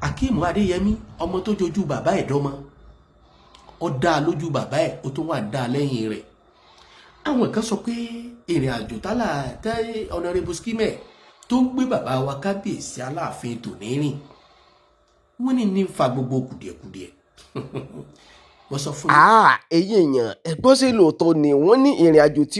Akeem Adéyẹmí ọmọ tó jojú bàbá ẹ̀ dọ́mọ ó dá lójú bàbá ẹ̀ ó tún wà dá lẹ́yìn rẹ̀. Àwọn kan sọ pé ìrìn àjò tálà tẹ́ Honorable Skimẹ̀ tó ń gbé bàbá wa kábíyèsí Aláàfin tòní rìn wọ́n ní fa gbogbo kùdìẹ̀kùdìẹ̀. Wọ́n sọ fún yín. Èyí èèyàn ẹ̀gbọ́n ṣe lóòótọ́ ni wọ́n ní ìrìn àjò tí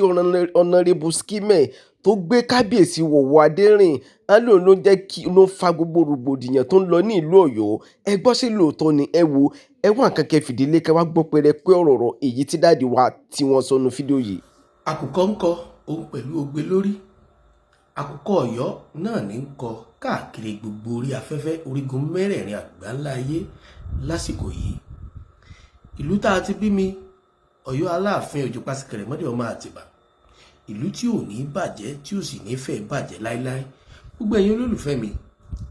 Honorable Skimẹ̀ tó gbé kábíyèsí wọ̀wọ̀ adérìn á lò ló jẹ́ kí ló fa gbogbo rògbòdìyàn tó ń lọ ní ìlú Ọ̀yọ́. Ẹ̀gbọ́n ṣe lóòótọ́ ni ẹ wo ẹ̀wọ̀n kankan fìdílé ká wá gbọ́ pé ọ̀rọ̀ èyí tí dáàdi wa tí wọ́n sọ nu fídíò yìí. Àkùkọ ń kọ òun pẹ̀lú ogbe lórí. Àkùkọ Ọ̀yọ́ náà ní ń kọ káàkiri gbogbo orí afẹ́fẹ́ orígun mẹ́rẹ̀ẹ̀rin àgbáńlá ayé lásìkò yìí. Ìlú tá a ti bí mi Ọ̀yọ́ Aláàfin Òjó Pàṣíkẹrẹ mọ́dé ọmọ Àtìbà, ìlú tí ò ní bàjẹ́ tí ò sì ní fẹ́ bàjẹ́ láíláí. Gbogbo ẹ̀yin olólùfẹ́ mi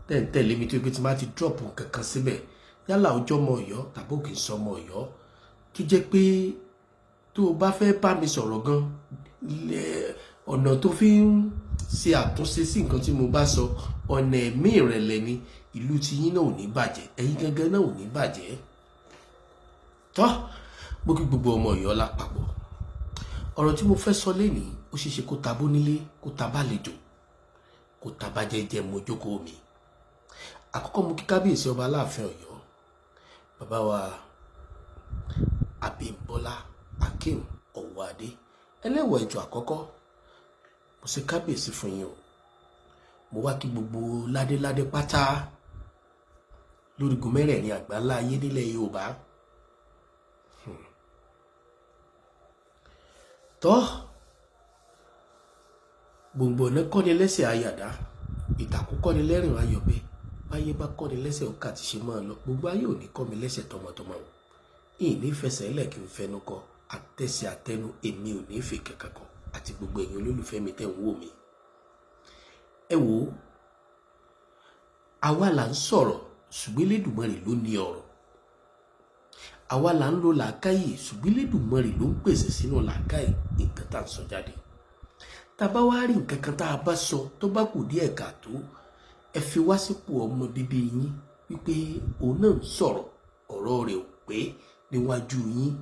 tẹ̀lé mi tó gbé tí máa ti drop kankan síbẹ̀ yálà ọjọ́ ọmọ Ọ̀yọ́ tàbí òkè sọmọ Ọ̀yọ́ tó jẹ́ pé tó o bá fẹ́ bá mi sọ̀rọ̀ gan ọ̀nà tó fi ń ṣe àtúnṣe sí nǹkan tí mo bá sọ ọ̀nà ẹ̀mí ìrẹ̀lẹ̀ ni. Ìlú tí yín náà ò ní bàjẹ́, ẹ̀yin gangan náà ò ní bàjẹ́. Tọ́ mo kí gbogbo ọmọ Ọ̀yọ́ lápapọ̀. Ọ̀rọ̀ tí mo fẹ́ sọ lénìí ó ṣeéṣe kó ta bónílé kó ta bálejò kó ta bá jẹ́jẹ́ mo jókòó mi. Àkọ́kọ́ mo kí kábíyèsí ọba Aláàfin Ọ̀yọ́ bàbá wa Abímbọ́lá Akeem Ọ̀wọ́adé ẹlẹ́wọ̀ ẹ̀jọ̀ àkọ́kọ́. Mo ṣe kábíyèsí fún yín o. Mo wá kí gbogbo ládéládé pátá lórígun mẹ́rẹ̀ẹ̀rin àgbáńlá ayé nílẹ̀ Yorùbá. Tọ́ gbogbo ọ̀nà kọ́ni lẹ́sẹ̀ àyàdá ìtàkùn kọ́ni lẹ́rìn ayọ̀bẹ báyé bá kọ́ni lẹ́sẹ̀ ọkà ti ṣe máa lọ. Gbogbo ayé ò ní kọ́ mi lẹ́sẹ̀ tọmọtọmọ o. Ìní fẹsẹ̀ ẹlẹ́ kí n fẹnu kọ àtẹ̀sẹ̀ àtẹnu èmi ò ní fè kankan kọ àti gbogbo ẹ̀yin olólùfẹ́ mi tẹ́ ń wò mí. Ẹ wò ó àwa là ń sọ̀rọ̀ ṣùgbọ́n Elédùmarè ló ní ọ̀rọ̀. Àwa là ń lo làákàyè ṣùgbọ́n Elédùmarè ló ń pèsè sínú làákàyè nǹkan tá à ń sọ jáde. Tá a bá wá rí nǹkan kan tá a bá sọ tó bá kù díẹ̀ káàtó ẹ fi wá sípò ọmọ bíbí yín wípé òun náà ń sọ̀rọ̀ ọ̀rọ̀ rẹ̀ ò pé níwájú yín.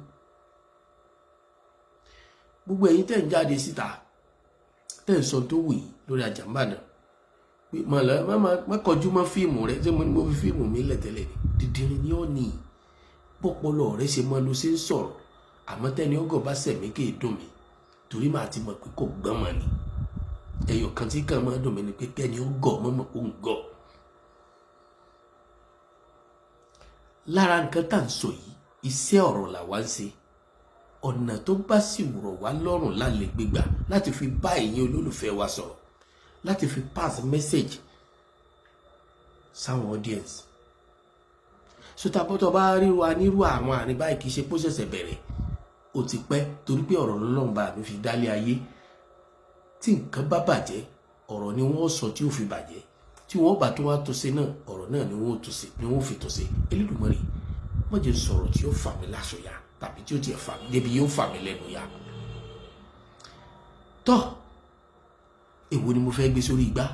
Gbogbo ẹ̀yin tẹ́ ń jáde síta tẹ́ ń sọ tó wù yín lórí Àjàmbàdàn pé má kọjú mọ́ fíìmù rẹ tí mo fi fíìmù mi lẹ̀tẹ̀lẹ̀ ni dídìrín ni ó ní bọ́pọlọ rẹ ṣe mọ́ ló ṣe ń sọ̀rọ̀ àmọ́ tẹ́ni ọgọ́ bá sẹ̀mí kì í dùn mí torí màá ti mọ̀ pé kò gbọ́n mọ́ ni. Ẹyọ kan tí kàn máa dùn mí ni pé kẹ́ni ọgọ́ mọ́mọ́ ó ń gọ̀. Lára nǹkan tá à ń sọ yìí iṣẹ́ ọ̀rọ̀ làwa ń ṣe. Ọ̀nà tó bá sì rọ̀ wá lọ́rùn lálẹ́ gbégbà láti fi bá ẹ̀yin olólùfẹ́ wa sọ̀rọ̀ láti fi pass message sáwọn audience. Sọtàbọ́tọ̀ bá ríru wa nírú àwọn àárín báyìí kì í ṣe pé ó ṣẹ̀ṣẹ̀ bẹ̀rẹ̀ ó ti pẹ́ torí pé ọ̀rọ̀ lọ́lọ́run bá mi fi dálé ayé. Tí nǹkan bá bàjẹ́ ọ̀rọ̀ ni wọ́n sọ tí ó fi bàjẹ́ tí wọ́n bá tó wá tó ṣe náà ọ̀rọ̀ náà ni wọ́n tó ṣe ni wọ́n fi tó ṣe. Elédùmarè wọ́n jẹ́ sọ̀rọ̀ tí ó fà mí láṣọ ya tàbí tí ó tiẹ̀ fà mí débi yóò fà mí lẹ́nu ya. Tọ́ èwo ni mo fẹ́ gbé sórí igbá?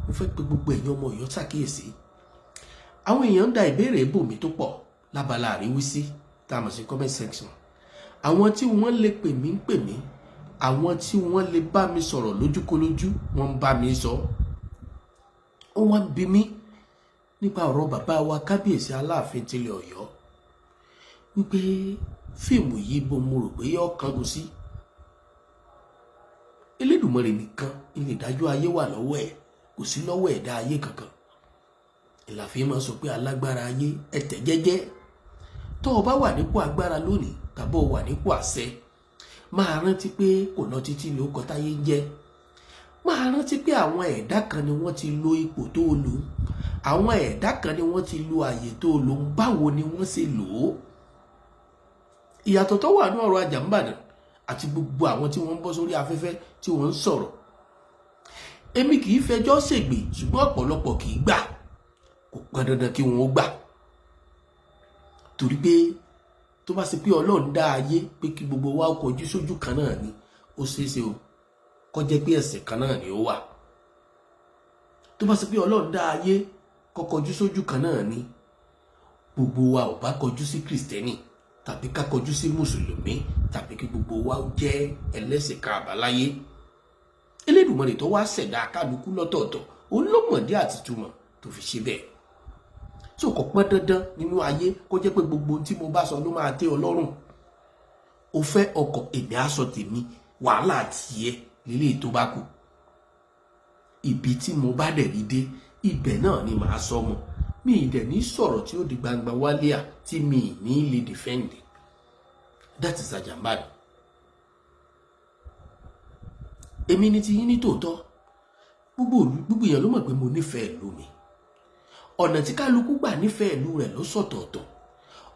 Mo fẹ́ pe gbogbo ẹ̀yin ọmọ Ọ̀yọ́ ṣàkíyèsí. Àwọn èèyàn ń da ìbéèrè bòmí tó pọ̀ lábala àríwísí tá a mọ̀ sí comment section. Àwọn tí wọ́n lè pè mí ń pè mí, àwọn tí wọ́n lè bá mi sọ̀rọ̀ lójúkólójú wọ́n ń bá mi sọ. Wọ́n ń bi mí nípa ọ̀rọ̀ bàbá wa kábíyèsí Aláàfin tilẹ̀ Ọ̀yọ́ wípé fíìmù yìí bó mo rò pé yóò kángun sí. Elédùmarè nìkan ní ìdájọ́ ayé wà lọ́wọ́ ẹ̀ kò sí lọ́wọ́ ẹ̀dá ayé kankan. Ìlàfíà máa sọ pé alágbára ayé ẹ tẹ̀ jẹ́jẹ́. Tó o bá wà nípò agbára lónìí tàbí o wà nípò àṣẹ máa rántí pé kò lọ títí ló kọ táyé ń jẹ́. Máa rántí pé àwọn ẹ̀dá kan ni wọ́n ti lo ipò tó o lò. Àwọn ẹ̀dá kan ni wọ́n ti lo àyè tó o lò. Báwo ni wọ́n ṣe lò ó? Ìyàtọ̀ tó wà ní ọ̀rọ̀ Àjàmbàdàn àti gbogbo àwọn tí wọ́n ń bọ́ sórí afẹ́fẹ́ tí wọ́n ń sọ̀rọ̀. Èmi kì í fẹjọ́ ṣègbè ṣùgbọ́n ọ̀pọ̀lọpọ̀ kì í gbà. Kò pọn dandan kí wọ́n ó gbà. Torí pé tó bá ṣe pé Ọlọ́run dá ayé pé kí gbogbo wa kọjú sójú kan náà ni ó ṣeéṣe o kó jẹ́ pé ẹ̀sìn kan náà ni ó wà. Tó bá ṣe pé Ọlọ́run dá ayé kọjú sójú kan náà ni gbogbo wa ò bá kọjú sí kìrìsìtẹ́nì tàbí ká kọjú sí mùsùlùmí tàbí kí gbogbo wa jẹ́ ẹlẹ́sìn kan àbáláyé. Elédùmarè tó wá ṣẹ̀dá kálukú lọ́tọ̀ọ̀tọ̀ òun ló mọ̀dí àti túmọ̀ tó fi ṣe bẹ́ẹ̀. tí ò kọ́ pọ́n dandan nínú ayé kó jẹ́ pé gbogbo tí mo bá sọ ló máa tẹ́ ọ lọ́rùn. o fẹ́ ọkọ̀ èmi á sọ tèmi, wàhálà tiẹ̀ lílé tó bá kù. ibi tí mo bá dẹ̀ rí dé ibẹ̀ náà ni màá sọ mọ́. mi ì dẹ̀ ní sọ̀rọ̀ tí ó di gbangba wálíà tí mi ì ní lè defend. that is Ajambade. èmi ni ti yín ní tòótọ́, gbogbo èèyàn ló mọ̀ pé mo nífẹ̀ẹ́ ìlú mi. ọ̀nà tí kálukú gbà nífẹ̀ẹ́ ìlú rẹ̀ ló sọ̀tọ̀ọ̀tọ̀,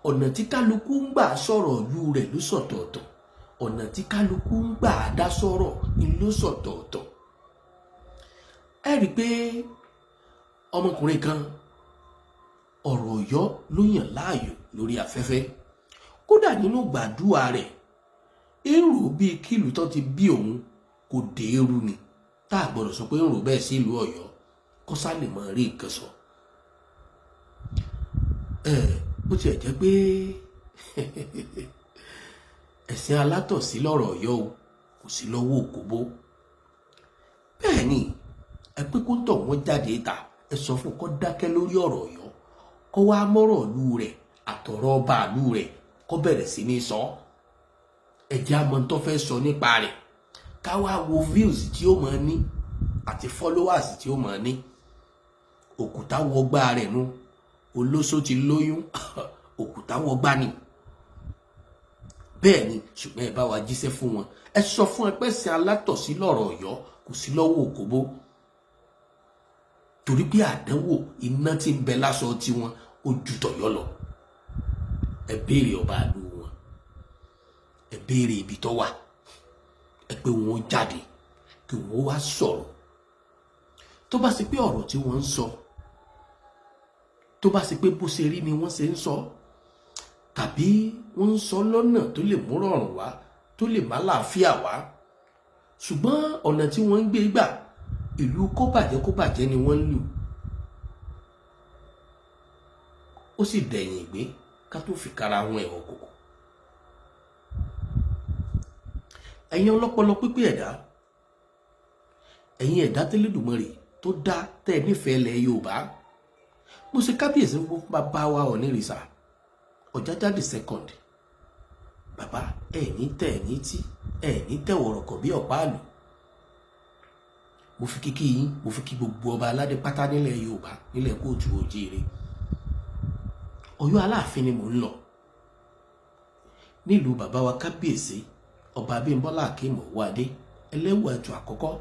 ọ̀nà tí kálukú ń gbà sọ̀rọ̀ ìlú rẹ̀ ló sọ̀tọ̀ọ̀tọ̀, ọ̀nà tí kálukú ń gbà dá sọ̀rọ̀ ló sọ̀tọ̀ọ̀tọ̀. ẹ rí i pé ọmọkùnrin kan ọ̀rọ̀ Ọ̀yọ́ ló yàn láàyò lórí afẹ́fẹ́. kódà nínú gbàdúrà rẹ̀ èrò bíi kílù tó ti bí òun kò dé eru ni, tá a gbọ́dọ̀ sọ pé ń rò bẹ́ẹ̀ sí ìlú Ọ̀yọ́ kó sá lè mọ rí nǹkan sọ. bó tiẹ̀ jẹ́ pé ẹ̀sìn alátọ̀sí lọ́rọ̀ Ọ̀yọ́ o, kò sí lọ́wọ́ òkòbó. bẹ́ẹ̀ ni ẹ pé kó tọ̀ wọ́n jáde ta, ẹ sọ fún kó dákẹ́ lórí ọ̀rọ̀ Ọ̀yọ́, kó wá mọ́rọ̀ ìlú rẹ̀ àtọ̀rọ̀ ọba ìlú rẹ̀ kó bẹ̀rẹ̀ sí ní sọ. ẹ̀jẹ̀ àmọ́ tó fẹ́ sọ nípa rẹ̀, ká wá wo views tí ó máa ní àti followers tí ó máa ní. òkúta wọgbà rẹ̀ nu, olóṣó ti lóyún òkúta wọgbà ni. bẹ́ẹ̀ ni ṣùgbọ́n ẹ bá wa jíṣẹ́ fún wọn, ẹ sọ fún ẹ pé ẹ̀sìn alátọ̀sí lọ́rọ̀ Ọ̀yọ́ kò sí lọ́wọ́ òkòbó. torí pé àdánwò iná tí ń bẹ láṣọ tiwọn ó ju tọ̀yọ́ lọ. ẹ béèrè ọba ìlú wọn, ẹ béèrè ibi tó wà, ẹ pé wọn jáde kí wọn wá sọ̀rọ̀. tó bá sì pé ọ̀rọ̀ tí wọ́n ń sọ, tó bá sì pé bó ṣe rí ni wọ́n ṣe ń sọ, tàbí wọ́n ń sọ lọ́nà tó lè mú rọrùn wá, tó lè má láàfíà wá, ṣùgbọ́n ọ̀nà tí wọ́n ń gbé gbà ìlú kó bàjẹ́ ni wọ́n ń lù. ó sì dẹ̀yìn ìgbé ká tó fi kára wọn ẹ̀wọ̀n kòkò. ẹ̀yin ọlọ́pọlọ pípé ẹ̀dá, ẹ̀yin ẹ̀dá tẹ́lẹ̀dùmarè tó dá tẹ́ nífẹ̀ẹ́ ilẹ̀ Yorùbá, mo ṣe kábíyèsí fún bàbá wa Ọ̀nìrìṣà Ọ̀jájá the second. bàbá ẹ̀yin tẹ̀ ẹ̀yin tí ẹ̀yin tẹ̀ wọ̀rọ̀kọ̀ bí ọ̀pá àlù. mo fi kíkí yín, mo fi kí gbogbo ọba aládé pátá nílẹ̀ Yorùbá, nílẹ̀ Kóòtù Òjíire. Ọ̀yọ́ Aláàfin ni mò ń lọ, nílùú bàbá wa kábíyèsí ọba Abímbọ́lá Akeem Owóadé ẹlẹ́wù ẹ̀tù àkọ́kọ́.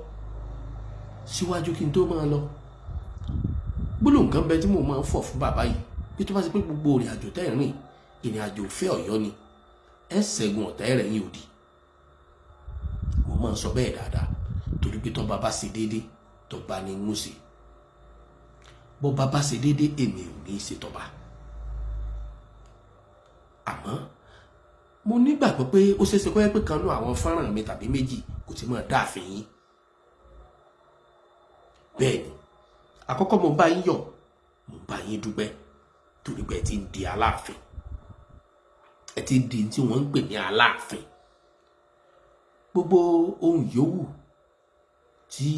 síwájú kí n tó máa lọ, gbólóhùn kan bẹ tí mo máa ń fọ̀ fún bàbá yìí bí tó bá ṣe pé gbogbo ìrìn àjò tẹ́ rìn ìrìn àjò ìfẹ́ Ọ̀yọ́ ni, ẹ ṣẹ́gun ọ̀tá rẹ̀ yín òdì. mo máa ń sọ bẹ́ẹ̀ dáadáa torí pé tọ́ba bá ṣe déédé tọ́ba ni ń ṣe, bọ́ba bá ṣe déédé èmi ò ní í ṣe tọ́ba. àmọ́ mo nígbàgbọ́ pé ó ṣeéṣe kó yẹ pé kan nú àwọn fọ́nrán mi tàbí méjì kò ti máa dáàfin yín. bẹ́ẹ̀ ni àkọ́kọ́ mo bá yín yọ̀, mo bá yín dúpẹ́ torí pé ẹ ti ń di Aláàfin, ẹ ti di tí wọ́n ń pè ní Aláàfin. gbogbo ohun yòówù tí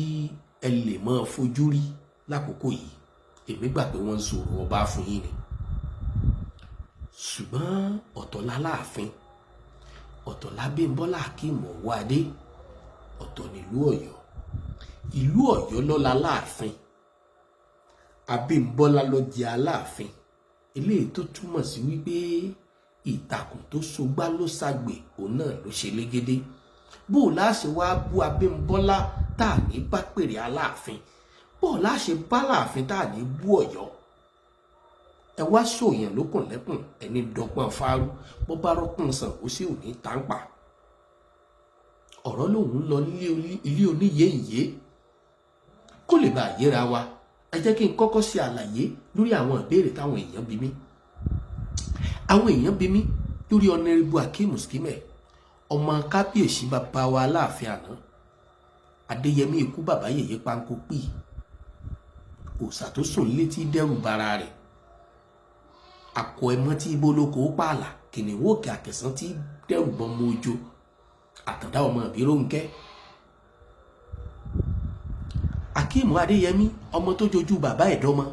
ẹ lè máa fojú rí lákòókò yìí, èmi gbà pé wọ́n ń sọ̀rọ̀ ọba fún yín ni. ṣùgbọ́n ọ̀tọ̀ l'Aláàfin, ọ̀tọ̀ l'Abímbọ́lá Akeem Owóadé, ọ̀tọ̀ nílùú Ọ̀yọ́. ìlú Ọ̀yọ́ ló l'Aláàfin, Abímbọ́lá ló jẹ Aláàfin. eléyìí tó túmọ̀ sí wípé ìtàkùn tó sogbá ló ṣàgbè, òun náà ló ṣe légédé. bó o láṣẹ wá bú Abímbọ́lá tá à ní bá pèrè Aláàfin, bó o láṣẹ bá Aláàfin tá à ní bú Ọ̀yọ́. ẹ wá sòyàn lókùn lẹ́kùn, ẹni dọ́gbọ́n fárú, bó bá rọ́kùn sàn ó sì ò ní tàǹpà. ọ̀rọ̀ lòun lọ ilé oníyèyè kó lè bá yéra wa. ẹ jẹ́ kí n kọ́kọ́ ṣe àlàyé lórí àwọn ìbéèrè táwọn èèyàn bí mi. àwọn èèyàn bí mi lórí Honorable Akeem Skimeh, ọmọ kábíyèsí bàbá wa Aláàfin àná Adéyẹmí ikú bàbá yèyé Pánkó Pì. òòṣà tó sùn létí dẹ́rù bara rẹ̀, akọ ẹmọ tí iboloko pààlà, kìnìún òkè àkẹsàn tí dẹ́rù bọ́ mọ ojo, àtàndá ọmọ ìbírónkẹ́. Akeem Adéyẹmí, ọmọ tó jojú bàbá ẹ̀ dọ́mọ,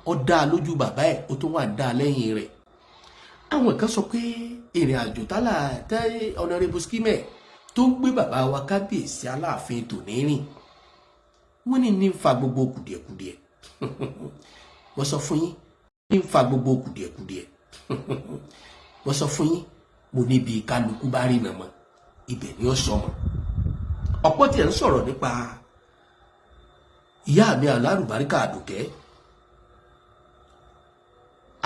ó dá lójú bàbá ẹ̀, ó tún wà dá lẹ́yìn rẹ̀. Àwọn kan sọ pé ìrìn àjò tálà tẹ́ Honorable Skimẹ̀ tó gbé bàbá wa kábíyèsí Aláàfin tòní rìn, wọ́n ní fa gbogbo kùdìẹ̀kùdìẹ̀. Wọ́n sọ fún yín ní fa gbogbo kùdìẹ̀kùdìẹ̀. Wọ́n sọ fún yín mo níbi kálukú bá rí nàmọ́ ibẹ̀ ni ó sọmọ. Ọ̀pọ̀ tí ẹ̀ ń sọ̀rọ̀ nípa ìyá mi alárùbáríkà Àdùkẹ́,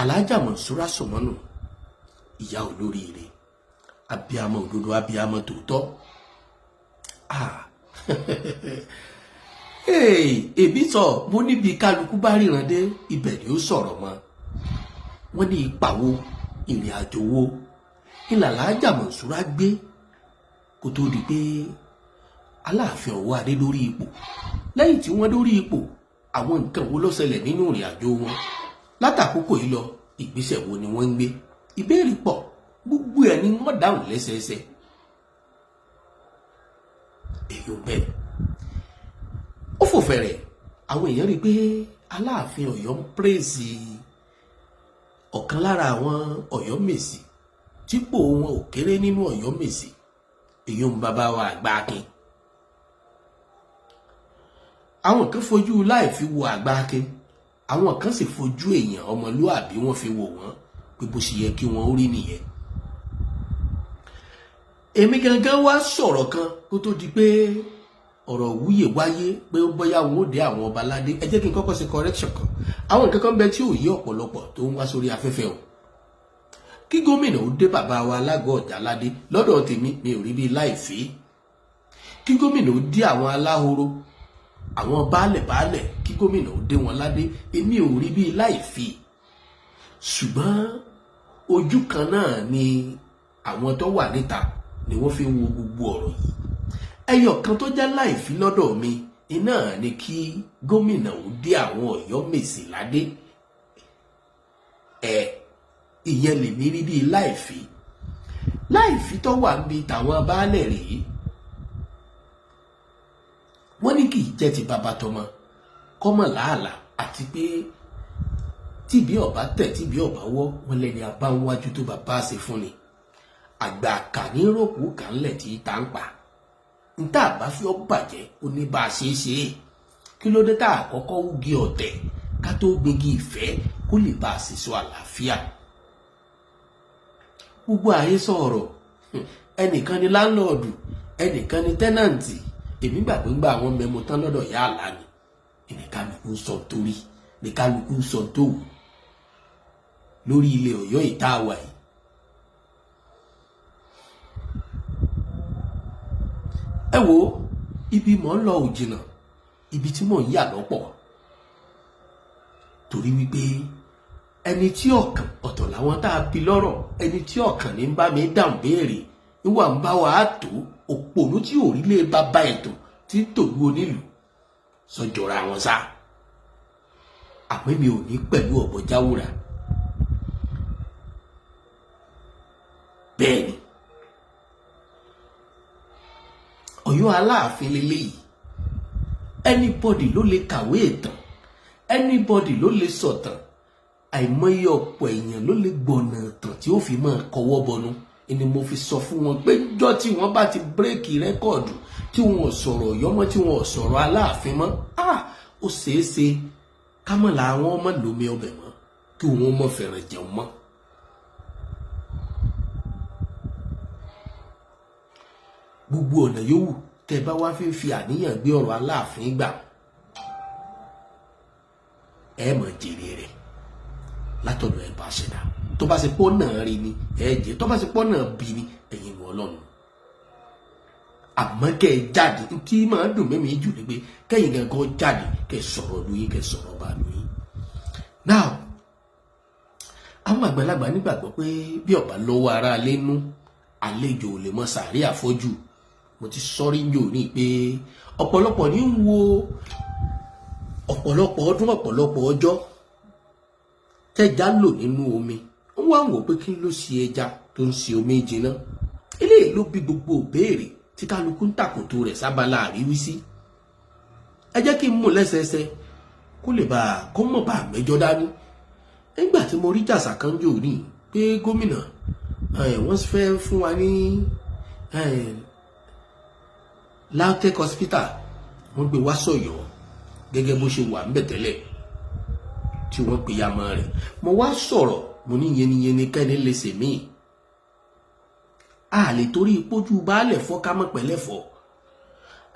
Alájà Mọ̀nsúrà Sọ̀mọ́nù, ìyá olóríire, abiyamọ òdodo, abiyamọ tòótọ́. Èbí sọ mo níbi kálukú bá ríran dé ibẹ̀ ni ó sọ̀rọ̀ mọ́. Wọ́n ní ipa wo, ìrìn àjò wo ìlà Alájà Mọ̀nsúrà gbé kó tó di pé Aláàfin Ọ̀wọ́ adé lórí ipò. Lẹ́yìn tí wọ́n dórí ipò, àwọn nǹkan wo ló ṣẹlẹ̀ nínú ìrìn àjò wọn? Látàkókò yìí lọ, ìgbésẹ̀ wo ni wọ́n ń gbé? Ìbéèrè pọ̀, gbogbo ẹ̀ ni wọ́n dáhùn lẹ́sẹẹsẹ. Èyí ò bẹ́ẹ̀. Ó fò fẹ̀rẹ̀, àwọn èèyàn rí i pé Aláàfin Ọ̀yọ́ ń pírèsì ọ̀kan lára àwọn Ọ̀yọ́mèsì típò wọn ò kéré nínú Ọ̀yọ́mèsì, èyí ń bàbá wa Àgbà Akin. Àwọn kan fojú láì fi wo Àgbà Akin, àwọn kan sì fojú èèyàn ọmọlúàbí wọn fi wò wọ́n pé bó ṣe yẹ kí wọ́n ó rí nìyẹn. Èmi gangan wá sọ̀rọ̀ kan kó tó di pé ọ̀rọ̀ wúyè wáyé pé ó bóyá wọn ó dé àwọn ọba aládé. Ẹ jẹ́ kí n kọ́kọ́ ṣe correction kan. Àwọn nǹkan kan bẹ tí ò yé ọ̀pọ̀lọpọ̀ tó ń wá sórí afẹ́fẹ́ o. Kí gómìnà ó dé bàbá wa Alágọ̀ Ọ̀jà aládé, lọ́dọ̀ tèmi mi ò rí bí láìfí. Kí gómìnà ó dé àwọn aláhoro, àwọn baálẹ̀ kí gómìnà ó dé wọn ládé, èmi ò rí bí láìfí. Ṣùgbọ́n ojú kan náà ni àwọn tó wà níta ni wọ́n fi ń wo gbogbo ọ̀rọ̀ yìí. Ẹyọ kan tó jẹ́ láìfí lọ́dọ̀ mi iná ni kí gómìnà ó dé àwọn Ọ̀yọ́mèsì ládé. Ìyẹn lè ní rí bí láìfí. Láìfí tó wà níbi tàwọn baálẹ̀ rèé. Wọ́n ní kì í jẹ́ ti bàbá tọmọ kọ́mọ̀ làálà, àti pé tíbi ọba tẹ̀ tíbi ọba wọ́, wọn lẹ́ni abáwájú tó bàbá ṣe fún ni. Àgbà kà ní rògbò kà ń lẹ̀ tí tá ń pa. Nta bá fi ọ́ bàjẹ́ ó ní bá a ṣe é ṣe é. Kí ló dé tá àkọ́kọ́ wúgi ọ̀tẹ̀ ká tó gbégi ìfẹ́ kó lè bá a ṣe sọ àlàáfíà? Gbogbo ààyè sọ̀rọ̀, ẹnìkan ni láńlọ́ọ̀dù, ẹnìkan ni tẹ́nàǹtì. Èmi gbàgbé ń gba àwọn mẹ́mọ tán lọ́dọ̀ yá àlá ni. Ìníkàlùkù sọ torí, ìníkàlùkù sọ tó wù lórí ilé Ọ̀yọ́ ìta wà yìí. Ẹ wo, ibi mò ń lọ ò jìnnà, ibi tí mò ń yà lọ́pọ̀. Torí wípé ẹni tí ọkàn ọ̀tọ̀ làwọn tá a bí lọ́rọ̀, ẹni tí ọkàn ní ń bá mi dáhùn béèrè níwà ń bá wa tó òpònú tí ò rí lé bàbá ètò tí ń tòlú onílù sọjọra wọn sá. Àmọ́ mi ò ní pẹ̀lú ọ̀bọ jáwúra. Bẹ́ẹ̀ni, Ọ̀yọ́ Aláàfin leléyìí. Anybody ló lè kàwé ìtàn, anybody ló lè sọ̀tàn. Àìmọye ọ̀pọ̀ èèyàn ló lè gbọ̀nà ìtàn tí ó fi máa kọwọ́ bọnú. Ni mo fi sọ fún wọn pé jọ́ tí wọ́n bá ti bírèkì rẹ́kọ̀dù, tí wọn ò sọ̀rọ̀ Ọ̀yọ́ mọ́, tí wọn ò sọ̀rọ̀ Aláàfin mọ́, ó ṣeéṣe kámọ́lá àwọn ọmọ lómi ọbẹ̀ mọ́, kí wọn mọ̀ fẹ̀rẹ̀ jẹun mọ́. Gbogbo ọ̀nà yòówù tẹ́ bá wá fi àníyàn gbé ọ̀rọ̀ Aláàfin gbà, ẹ mọ̀ jèrè rẹ̀ látọ̀dọ̀ ẹ̀ bá ṣẹ̀dá. Tó bá ṣe pọ́ náà rí ni ẹ̀jẹ̀, tó bá ṣe pọ́ náà bí ni ẹ̀yin ìwọ Ọlọ́run. Àmọ́ kẹ́ ẹ jáde, tí máa dùn mẹ́mi jù ní pé kẹ́yìn gangan jáde kẹ́ sọ̀rọ̀ lóyún, kẹ́ sọ̀rọ̀ bá lóyún. Now, àwọn àgbàlagbà nígbàgbọ́ pé bí ọba lọ́wọ́ ara lẹ́nu, àlejò ò lè mọ sàárè àfọ́jù. Mo ti sọ́rí ń jò ní pé ọ̀pọ̀lọpọ̀ ní ń wo ọ̀pọ̀lọpọ̀ ọdún ọ̀pọ̀lọpọ̀ ọjọ́ tẹ́já lò nínú omi wọ́n wá wò pé kí ló ṣe ẹja tó ń ṣe omi jìnnà. Eléyìí ló bí gbogbo ìbéèrè tí kálukú ń tàkòtò rẹ̀ sábàlá àríwísí. Ẹ jẹ́ kí n mú lẹ́sẹẹsẹ kó lè bá kó mọ̀ bá mẹ́jọ dání. Nígbà tí mo rí jàsà kan jò ní pé gómìnà wọ́n fẹ́ fún wa ní LAUTECH hospital, wọ́n gbé wá sọ̀yọ́ gẹ́gẹ́ bó ṣe wà ń bẹ̀ tẹ́lẹ̀ tí wọ́n pe yamọ rẹ̀. Mo wá sọ̀rọ̀ mo ní yẹniyẹni kẹ́ni lè ṣe mí. A lè torí ìpójú baálẹ̀ fọ́ ká mọ̀ pẹ̀lẹ́ fọ́.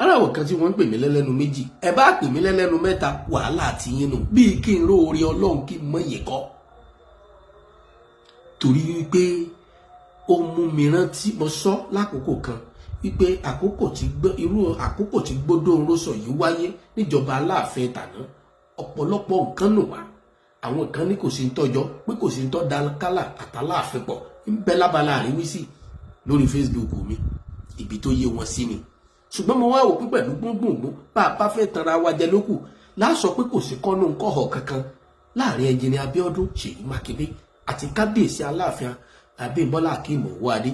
Ara àwọn kan tí wọ́n ń pè mí lẹ́lẹ́nu méjì, ẹ bá pè mí lẹ́lẹ́nu mẹ́ta, wàhálà àti yín nù bíi kí n ró orí Ọlọ́run kí n mọ̀ yìí kọ́. Torí wípé ó mú mi rántí, mo sọ lákòókò kan wípé àkókò tí Gbódòǹró sọ yìí wáyé níjọba Aláàfin tàná, ọ̀pọ̀lọpọ̀ nǹkan nù wá. Àwọn kan ní kò sí ń tọ́jọ́ pé kò sí ń tọ́ Dáńkálà àtàláàfin pọ̀ ń bẹ lábala àríwísí lórí Facebook mi, ibi tó yé wọn sí ni. Ṣùgbọ́n mo wá wò pé pẹ̀lú gbóngbòngbò bá a bá fẹ́ tanra wa jẹ lókù láṣọ pé kò sí kọ́nù ńkọ́họ̀ kankan láàrin ẹnjìnì Abíọ́dún Ṣèyí Mákindé àti kábíyèsí Aláàfin Abímbọ́lá Akeem Owóadé.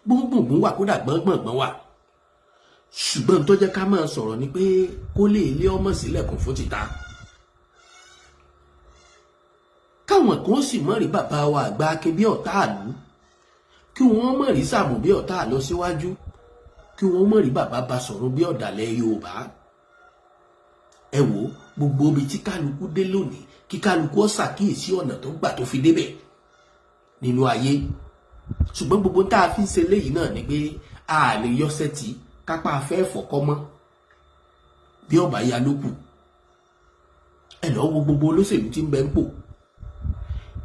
Gbóngbòngbò wà kódà gbọ́ngbọ̀ngbọ̀n wà. Ṣùgbọ́n tó jẹ́ ká máa sọ̀rọ̀ ni pé kó lè lé ọmọ sílẹ̀kùn fún títà. Káwọn kan sì mọ̀ rí bàbá wa àgbà Akin bí ọ̀tá àlú, kí wọ́n mọ̀ rí Sàámú bí ọ̀tá àlọ síwájú, kí wọ́n mọ̀ rí bàbá Basọ̀run bí ọ̀dàlẹ̀ Yorùbá. Ẹ wò gbogbo ibi tí kálukú dé lónìí, kí kálukú ó ṣàkíyèsí ọ̀nà tó gbà tó fi débẹ̀ nínú ayé. Ṣùgbọ́n gbogbo tá a fi ń ṣe léyìí náà ni pé a lè yọ́sẹ̀ tí kápá afẹ́ fọ̀kọ́ mọ́ bí ọba ya lókù. Ẹ lọ wo gbogbo olóṣèlú tí ń bẹ ń pò,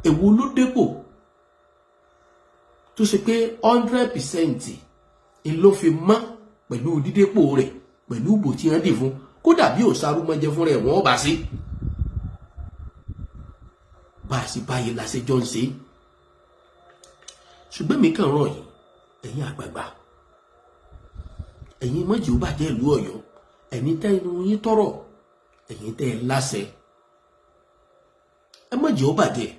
èwo ló dépò tó ṣe pé 100% ló fi mọ́ pẹ̀lú dídépò rẹ̀ pẹ̀lú ìbò tí wọ́n dì fún, kódà bí òṣàrú mọ́jẹ fún rẹ̀ wọ́n bá sí. Bá a sì báyìí láṣẹ jọ ń ṣe. Ṣùgbọ́n mi kàn ràn yín, ẹ̀yin àgbààgbà, ẹ̀yin mọ́jì ó bàjẹ́ ìlú Ọ̀yọ́, ẹ̀yin tẹ́ inú yín tọrọ, ẹ̀yin tẹ́ láṣẹ, ẹ mọ́jì ó bàjẹ́.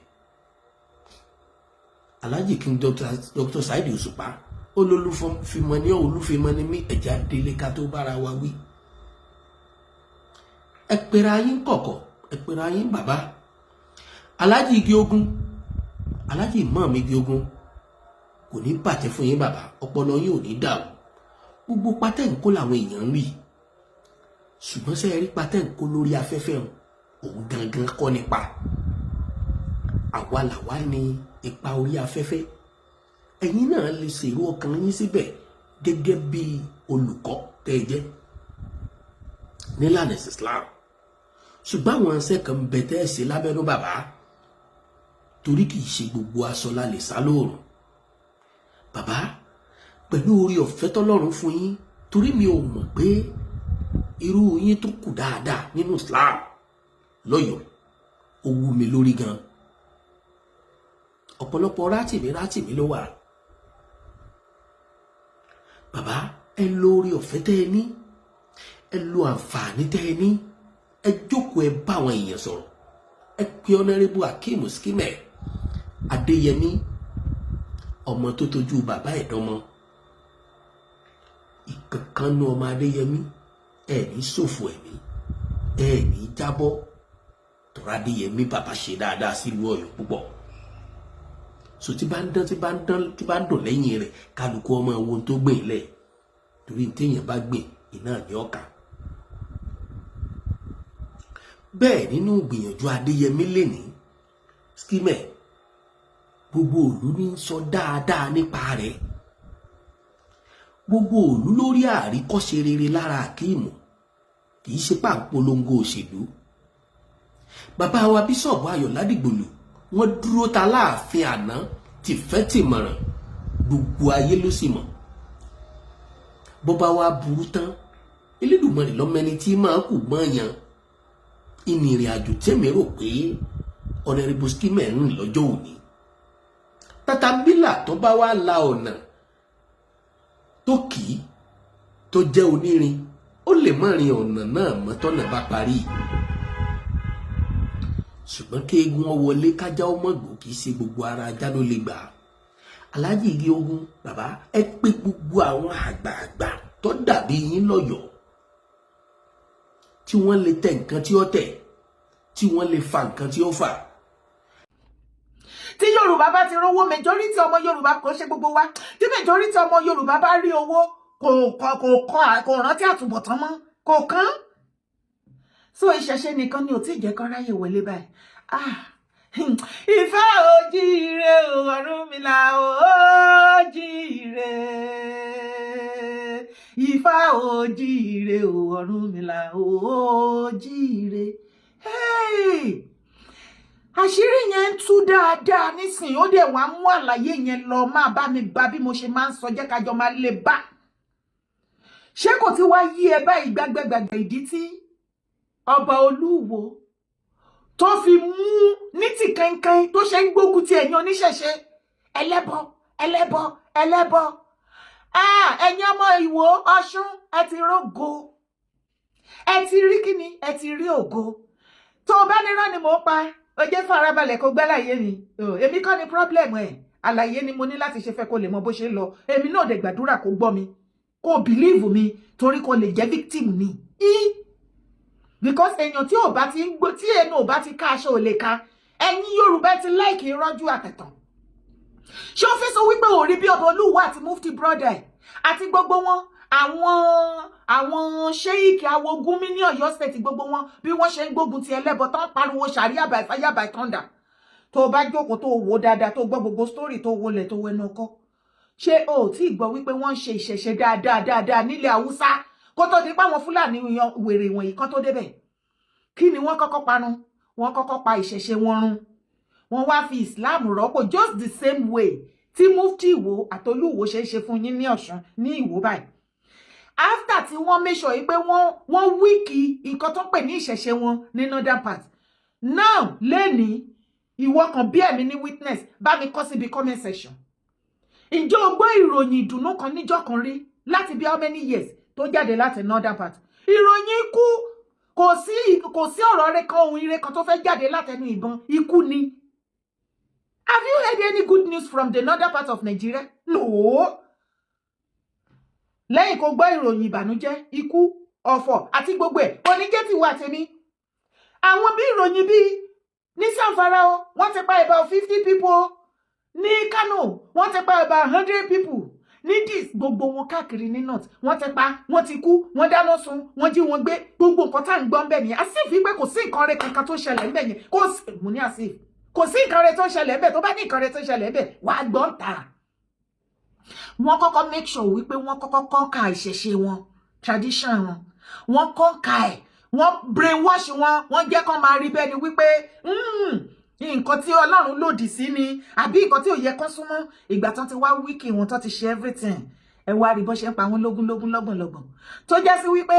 Alhaji King Dr. Saheed Òṣùpá olólùfimọ́ ní olúfimọ́ ní mí, ẹ̀já délé ká tó bára wa wí. Ẹ pera yín kọ̀kọ̀, ẹ pera yín bàbá. Alhaji Igi Ogun, Alhaji Imam Igi Ogun, kò ní bàjẹ́ fún yín bàbá, ọpọlọ yín ò ní dàrú. Gbogbo patẹ́ǹkó làwọn èèyàn ń rí, ṣùgbọ́n ṣé ẹ rí patẹ́ǹkó lórí afẹ́fẹ́ òun gangan kọ́ nípa. Àwa làwa ní ipa orí afẹ́fẹ́. Ẹ̀yin náà lè ṣèrò ọkàn yín síbẹ̀ gẹ́gẹ́ bí olùkọ́ tẹ́ ẹ jẹ́ nílànà Islam. Ṣùgbọ́n àwọn ẹsẹ̀ kan bẹ tẹ́ ẹ ṣe lábẹ́nú bàbá, torí kì í ṣe gbogbo aṣọ la lè sá lóòrùn. Bàbá, pẹ̀lú orí ọ̀fẹ́ tọ́lọ́run fún yín, torí mi ò mọ̀ pé irú yín tó kù dáadáa nínú Islam lọ́yọ̀ọ́, ó wú mi lórí gan. Ọ̀pọ̀lọpọ̀ rátìmí ló wà. Bàbá, ẹ lo orí ọ̀fẹ́ tẹ́ ẹ ní, ẹ lo àǹfààní tẹ́ ẹ ní, ẹ jókòó ẹ bá àwọn èèyàn sọ̀rọ̀. Ẹ pe Honorable Akeem Skimeh Adéyẹmí, ọmọ tó tójú bàbá ẹ̀dọ́mọ. Ìkankanú ọmọ Adéyẹmí, ẹ ní ṣòfò ẹ̀mí, ẹ ní jábọ́. Tọ́ra Adéyẹmí bàbá ṣe dáadáa sílùú Ọ̀yọ́ púpọ̀. So tí bá ń dùn lẹ́yìn rẹ̀, kálukú ọmọ ohun tó gbìn lẹ̀, torí téèyàn bá gbìn iná ní ọkà. Bẹ́ẹ̀ nínú gbìyànjú Adéyẹmí lẹ́ni Skimeh, gbogbo òlú ní sọ dáadáa nípa rẹ̀, gbogbo òlú lórí àríkọ́ṣe rere lára Akeem, kì í ṣe pàǹpolongo òṣèlú. Bàbá wa Bíṣọ̀bù Ayọ̀ Ládìgbòlù, wọ́n dúró ta láàfin àná tìfẹ́ tìmọ̀ràn, gbogbo ayé ló sì mọ̀. Bó bá wá burú tán, Elédùmarè lọ́mẹni tí máa kù gbọ́nyàn. Ìrìn àjò tẹ́mi rò pé Honorable Skimeh ń lọ́jọ́ òní. Tatambila tó bá wá la ọ̀nà tó kì í tó jẹ́ onírin ó lè má rin ọ̀nà náà mọ́ tọ́nà bá parí ṣùgbọ́n kéegun ó wọlé kájá ó mọ̀gbò kì í ṣe gbogbo ara ajá ló lè gbà. Aláàjì Ige Ogun bàbá ẹ pé gbogbo àwọn àgbààgbà tó dàbí yín lọ́yọ̀ọ́ tí wọ́n lè tẹ nǹkan tí ó tẹ̀ tí wọ́n lè fa nǹkan tí ó fà. Tí Yorùbá bá ti rówó, majority ọmọ Yorùbá kò ṣe gbogbo wa, tí majority ọmọ Yorùbá bá rí owó kò rántí àtúbọ̀tán mọ́, kò kán. So ìṣẹ̀ṣe nìkan ni ò tí jẹ́ kán ráyè wọlé báyìí. Ifá òjíire Ọ̀rúnmìlà òjíire, Ifá òjíire Ọ̀rúnmìlà òjíire. Àṣírí yẹn ń tú dáadáa nísìnyí, ó dẹ̀ wá mú àlàyé yẹn lọ máa bá mi bá bí mo ṣe máa ń sọ, jẹ́ kájọ máa lè bá. Ṣé kò ti wá yí ẹ báyìí gbàgbẹ́gbàgbẹ́ ìdí tí ọba Olúwo tó fi mú ní ti kankan tó ṣe ń gbógun ti ẹ̀yin oníṣẹ̀ṣe ẹlẹ́bọ ẹlẹ́bọ ẹlẹ́bọ. Ẹ̀yin ọmọ Ìwó Ọ̀ṣun ẹ ti rógo, ẹ ti rí kíni, ẹ ti rí ògo. Tó o bá nírọ́ ni mò ń pa, ó jẹ́ farabalẹ̀ kó gbálàyé mi. Èmi kọ́ ni problem ẹ̀, àlàyé ni mo ní láti ṣe fẹ́ kó lè mọ bó ṣe ń lọ. Èmi náà dẹ̀ gbàdúrà kó gbọ́ mi, kó believe mi, torí kó lè jẹ́ victim ni. Because èèyàn tí ò bá ti ń gbó, tí ẹnu ò bá ti ká aṣọ ò lè ká. Ẹ̀yin Yorùbá ti like ìrọ́jú àtẹ̀tàn. Ṣé ó fẹ́ sọ wípé ò rí bí ọba Olúwo àti Mufti brother ẹ̀ àti gbogbo wọn, àwọn sheik àwọn Gumi ní Ọ̀yọ́ state, gbogbo wọn bí wọ́n ṣe ń gbógun ti ẹlẹ́bọ tán pariwo Sharia by fire by thunder. Tó bá jókòó tó wò dáadáa, tó gbọ́ gbogbo story, tó wọlé tó wẹnu ọkọ, ṣé o tí gbọ́ wípé wọ́n ń ṣe ìṣẹ̀ṣe dáadáa nílẹ̀ Haúsá kó tó di pé àwọn Fúlàní wèrè wọ̀nyí kan tó débẹ̀? Kí ni wọ́n kọ́kọ́ parun? Wọ́n kọ́kọ́ pa ìṣẹ̀ṣe wọn run, wọ́n wá fi Islam rọ́pò, just the same way tí Mufti Ìwó àtolúwo ṣe ń ṣe fún yín ní Ọ̀ṣun ní Ìwó báyìí. After tí wọ́n make sure pé wọ́n wíkì nǹkan tó ń pè ní ìṣẹ̀ṣe wọn ní northern part. Now lẹ́ni ìwọ kan bí ẹ̀mí ní witness, bá mi kọ síbi comment section. Ǹjẹ́ o gbọ́ ìròyìn ìdùnnú kan níjọ́ kan rí láti bí how many years tó jáde láti northern part? Ìròyìn ikú, kò sí ọ̀rọ̀ rẹ̀ kan, ohun ire kan tó fẹ́ jáde látẹnu ìbọn, ikú ni. Have you heard any good news from the northern part of Nigeria? No. Lẹ́yìn kó gbọ́ ìròyìn ìbànújẹ́, ikú, ọ̀fọ̀ àti gbogbo ẹ̀, kò ní jẹ́ ti wà tèmi. Àwọn bí ìròyìn bí ní Zamfara o, wọ́n ti pa about 50 people. Ní Kano, wọ́n ti pa about 100 people. Ní dis gbogbo wọn káàkiri ní north, wọ́n ti pa, wọ́n ti kú, wọ́n dáná sun, wọ́n jí wọn gbé, gbogbo nǹkan tá ń gbọ́ ńbẹ̀ nìyẹn. Asif wípé kò sí nǹkan rẹ̀ kankan tó ṣẹlẹ̀ ńbẹ̀ yẹn. Mo ní Asif, kò sí nǹkan rẹ̀ tó ṣẹlẹ̀ ńbẹ̀, tó bá ní nǹkan rẹ̀ tó ṣẹlẹ̀ ńbẹ̀, wàá gbọ́ ń tà. Wọ́n kọ́kọ́ make sure wípé wọ́n kọ́kọ́ kọ́ńkà ìṣẹ̀ṣe wọn, tradition wọn. Wọ́n kọ́ńkà ẹ̀, wọ́n brainwash wọn, wọ́n jẹ́ kó máa rí bẹ́ẹ̀ ni wípé nǹkan tí Ọlọ́run lòdì sí ni, àbí nǹkan tí ò yẹ kán súnmọ́. Ìgbà tán ti wá wíkì wọn, tán ti ṣe everything. Ẹ wá rí bó ṣe ń pa wọn lógún lọ́gbọ̀n. Tó jẹ́ sí wípé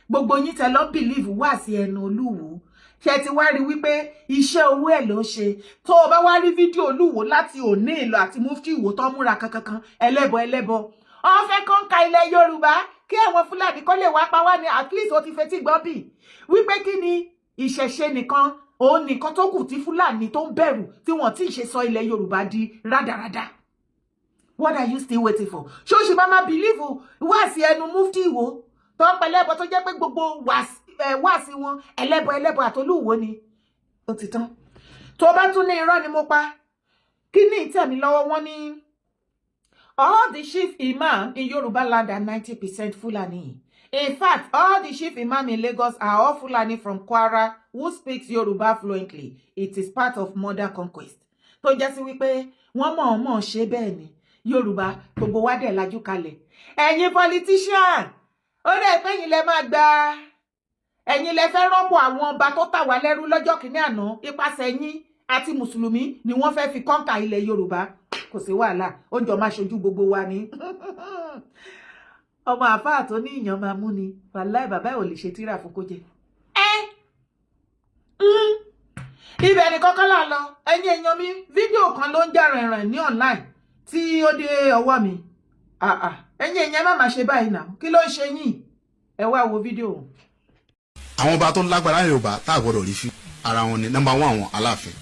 gbogbo yín tẹ́ lọ believe wá sí ẹnu Olúwo. Ṣé ti wá rí wípé iṣẹ́ owó ẹ̀ ló ṣe? Tó o bá wá rí fídíò Olúwo láti òní ìlọ àti Mufti Ìwó tó múra kankan ẹlẹ́bọ. Ó fẹ́ kọ́ńkà ilẹ̀ Yorùbá kí àwọn Fúlàní kó lè wá pa wá ní, at least ó ti fetí gbọ́ bì wípé kí ni ìṣẹ̀ṣe nìkan, òun nìkan tó kù tí Fúlàní tó ń bẹ̀rù tí wọ́n ti ṣe sọ ilẹ̀ Yorùbá di rádaràda. What are you still waiting for? Ṣé o ṣì máa believe wá sí ẹnu Mufti Ìwó tó ń pẹ̀lẹ́bọ tó jẹ́ pé gbogbo wá sí wọn ẹlẹ́bọ àtolúwo ni? Ó ti tán. Tó bá tún ní irọ́ ni mo pa, kí ni ìtẹ̀mí lọ́wọ́ wọn ní all the chief imam in Yoruba land are 90% Fulani. In fact, all the chief imam in Lagos are all Fulani from Kwara who speaks Yoruba fluently. It is part of modern conquest. Tó jẹ́ sí wípé wọ́n mọ̀ ṣe bẹ́ẹ̀ ni Yorùbá gbogbo wa dẹ̀ lajú kalẹ̀. Ẹ̀yin politician, ó dẹ̀ pé ẹ̀yin lẹ máa gba, ẹ̀yin lẹ fẹ́ rọ́pò àwọn ọba tó tà wá lẹ́rú lọ́jọ́ kìíní àná. Ipasẹ̀ yín àti Mùsùlùmí ni wọ́n fẹ́ fi kọ́ńkà ilẹ̀ Yorùbá. Kò sí wàhálà, ó jọ máa ṣojú gbogbo wa ni. Ọmọ àfáà tó ní ìyàn máa mú ni, wàláì bàbá ò lè ṣe tírà fún kó jẹ. Ibẹ̀ ni kọ́kọ́ là lọ. Ẹ̀yin èèyàn mi, fídíò kan ló ń jà rìnrìn ní online tí ó dé ọwọ́ mi. Ẹ̀yin èèyàn má máa ṣe báyìí náà. Kí ló ń ṣe yín? ẹ wá wo fídíò. àwọn ọba tó lágbára Yorùbá tá a gbọ́dọ̀ rí fi ara wọn ni number 1 àwọn Aláàfin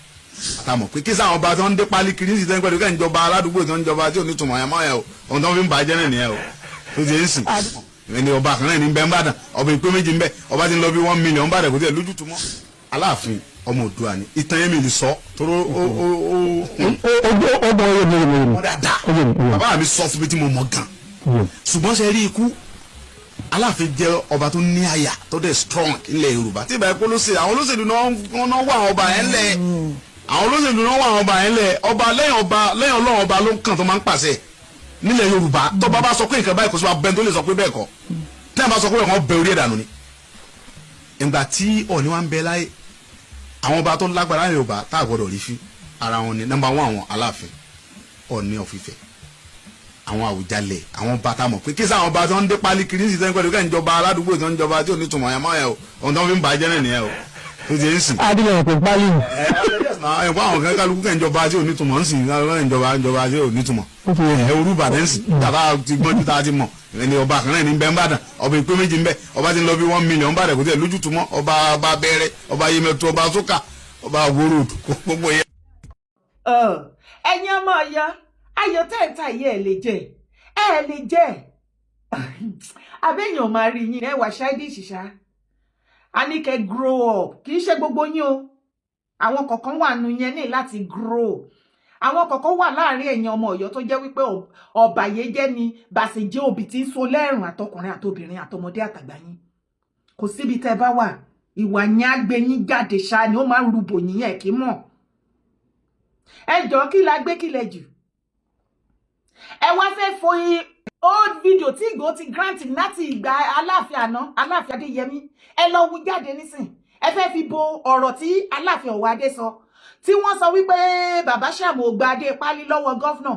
àtàmọ̀ pé kí sáwọn ọba tó ń dé pálí kiri ní ìsìtẹ́ pẹ̀lú kẹ́ ń jọba aládùúgbò tó ń jọba tí ò ní tùmọ̀ ẹ̀ mọ́ ẹ̀ o ohun tó ń fi ń bàjẹ́ náà nìyẹn o tó ti ń sìn ẹni ọba kan náà ní bẹ́ẹ̀ ń bàdàn ọba ìpé méjì ń bẹ ọba ti ń lọ bí 1 million bàdàn kò tí ẹ̀ lójútùmọ̀ Aláàfin ọmọ Oòduà ni ìtàn yẹn mi lè sọ tóró ó dáadáa bàbá mi sọ fún mi tí mo mọ̀ gan ṣùgbọ́n ṣe rí ikú Aláàfin jẹ́ ọba tó ní àyà tó dẹ̀ strong ilẹ̀ Yorùbá tí ìbá ẹ̀kọ́ ló ṣe àwọn olóṣèlú náà wà àwọn ọba yẹn lẹ̀ àwọn olóṣèlú náà wà àwọn ọba yẹn lẹ̀ ọba lẹ́yìn Ọlọ́run ọba ló kàn tó máa ń pàṣẹ nílẹ̀ Yorùbá tó bá sọ pé nǹkan báyìí kò sí wa bẹ́ẹ̀ tó lè sọ pé bẹ́ẹ̀ kọ́ tí wọ́n bá sọ pé wọ́n bẹ orí ẹ̀dànù ni. ìgbà tí Ọọ̀ni wa ń bẹ láyé àwọn ọba tó lágbára Yorùbá tá a gbọ́dọ̀ rí fi ara wọn ni number 1 àwọn Aláàfin Ọọ̀ni of Ifẹ̀ àwọn Àwùjalẹ̀ àwọn bàtà mọ̀ pé kí sáwọn ọba tó ń dé pálí kiri ní ìsìtẹ́ pẹ̀lú kẹ́ ń jọba aládùúgbò tó ń jọba tí ò ní tùmọ̀ ẹ̀ mọ́ ẹ̀ o ohun tó ń fi ń bàjẹ́ náà nìyẹn o tó ti ń sìn. adìyẹ kò pálí. ẹ̀kọ́ àwọn kan kálukú kẹ́ ń jọba tí ò ní tùmọ̀ ń sìn ń jọba tí ò ní tùmọ̀ orú Ìbàdàn ń sìn tàbá ti gbọ́njú tá a ti mọ̀ ẹni ọba kan náà ní bẹ́ẹ̀ ń bàdàn ọba ìpé méjì ń bẹ ọba ti ń lọ bí 1 million bàdàn kò tí ẹ̀ lójútùmọ̀ ọba bẹ́ẹ̀rẹ̀ ọba Yemẹtu ọba Sókà ọba Àwòrò gbogbo yẹn. ẹ̀yin ọmọ Ọ̀yọ́ ayọ̀ tẹ́ǹtà yìí ẹ̀ lè jẹ́ abẹ́yàn máa rí yín ẹ wà ṣáìdì ṣìṣà a ní kẹ́ grow up kì í ṣe gbogbo yín o àwọn kọ̀ọ̀kan wà nù yẹn ní láti grow àwọn kọ̀ọ̀kan wà láàrin ẹ̀yin ọmọ Ọ̀yọ́ tó jẹ́ wípé ọ̀bàyéjẹ́ ni bàṣẹ̀jẹ́ òbí tí ń so lẹ́rùn àtọkùnrin àtobìnrin àtọmọdé àtàgbà yín kò síbi tẹ́ bá wà ìwà yẹn á gbé yín jáde ṣá ni ó máa ń rúbò yín ẹ̀ kí mọ̀ ẹ jọ kí la gbé kílẹ̀ jù ẹ wá fẹ́ foyín old video tí Ìgbòho ti grant láti ìgbà Aláàfin àná Aláàfin Adéyẹmí ẹ lọ wú jáde nísìn ẹ fẹ́ fi bo ọ̀rọ̀ tí Aláàfin Ọ̀wádé sọ tí wọ́n sọ wípé bàbá Ṣàmù ò gba adé pálí lọ́wọ́ gọ́fnà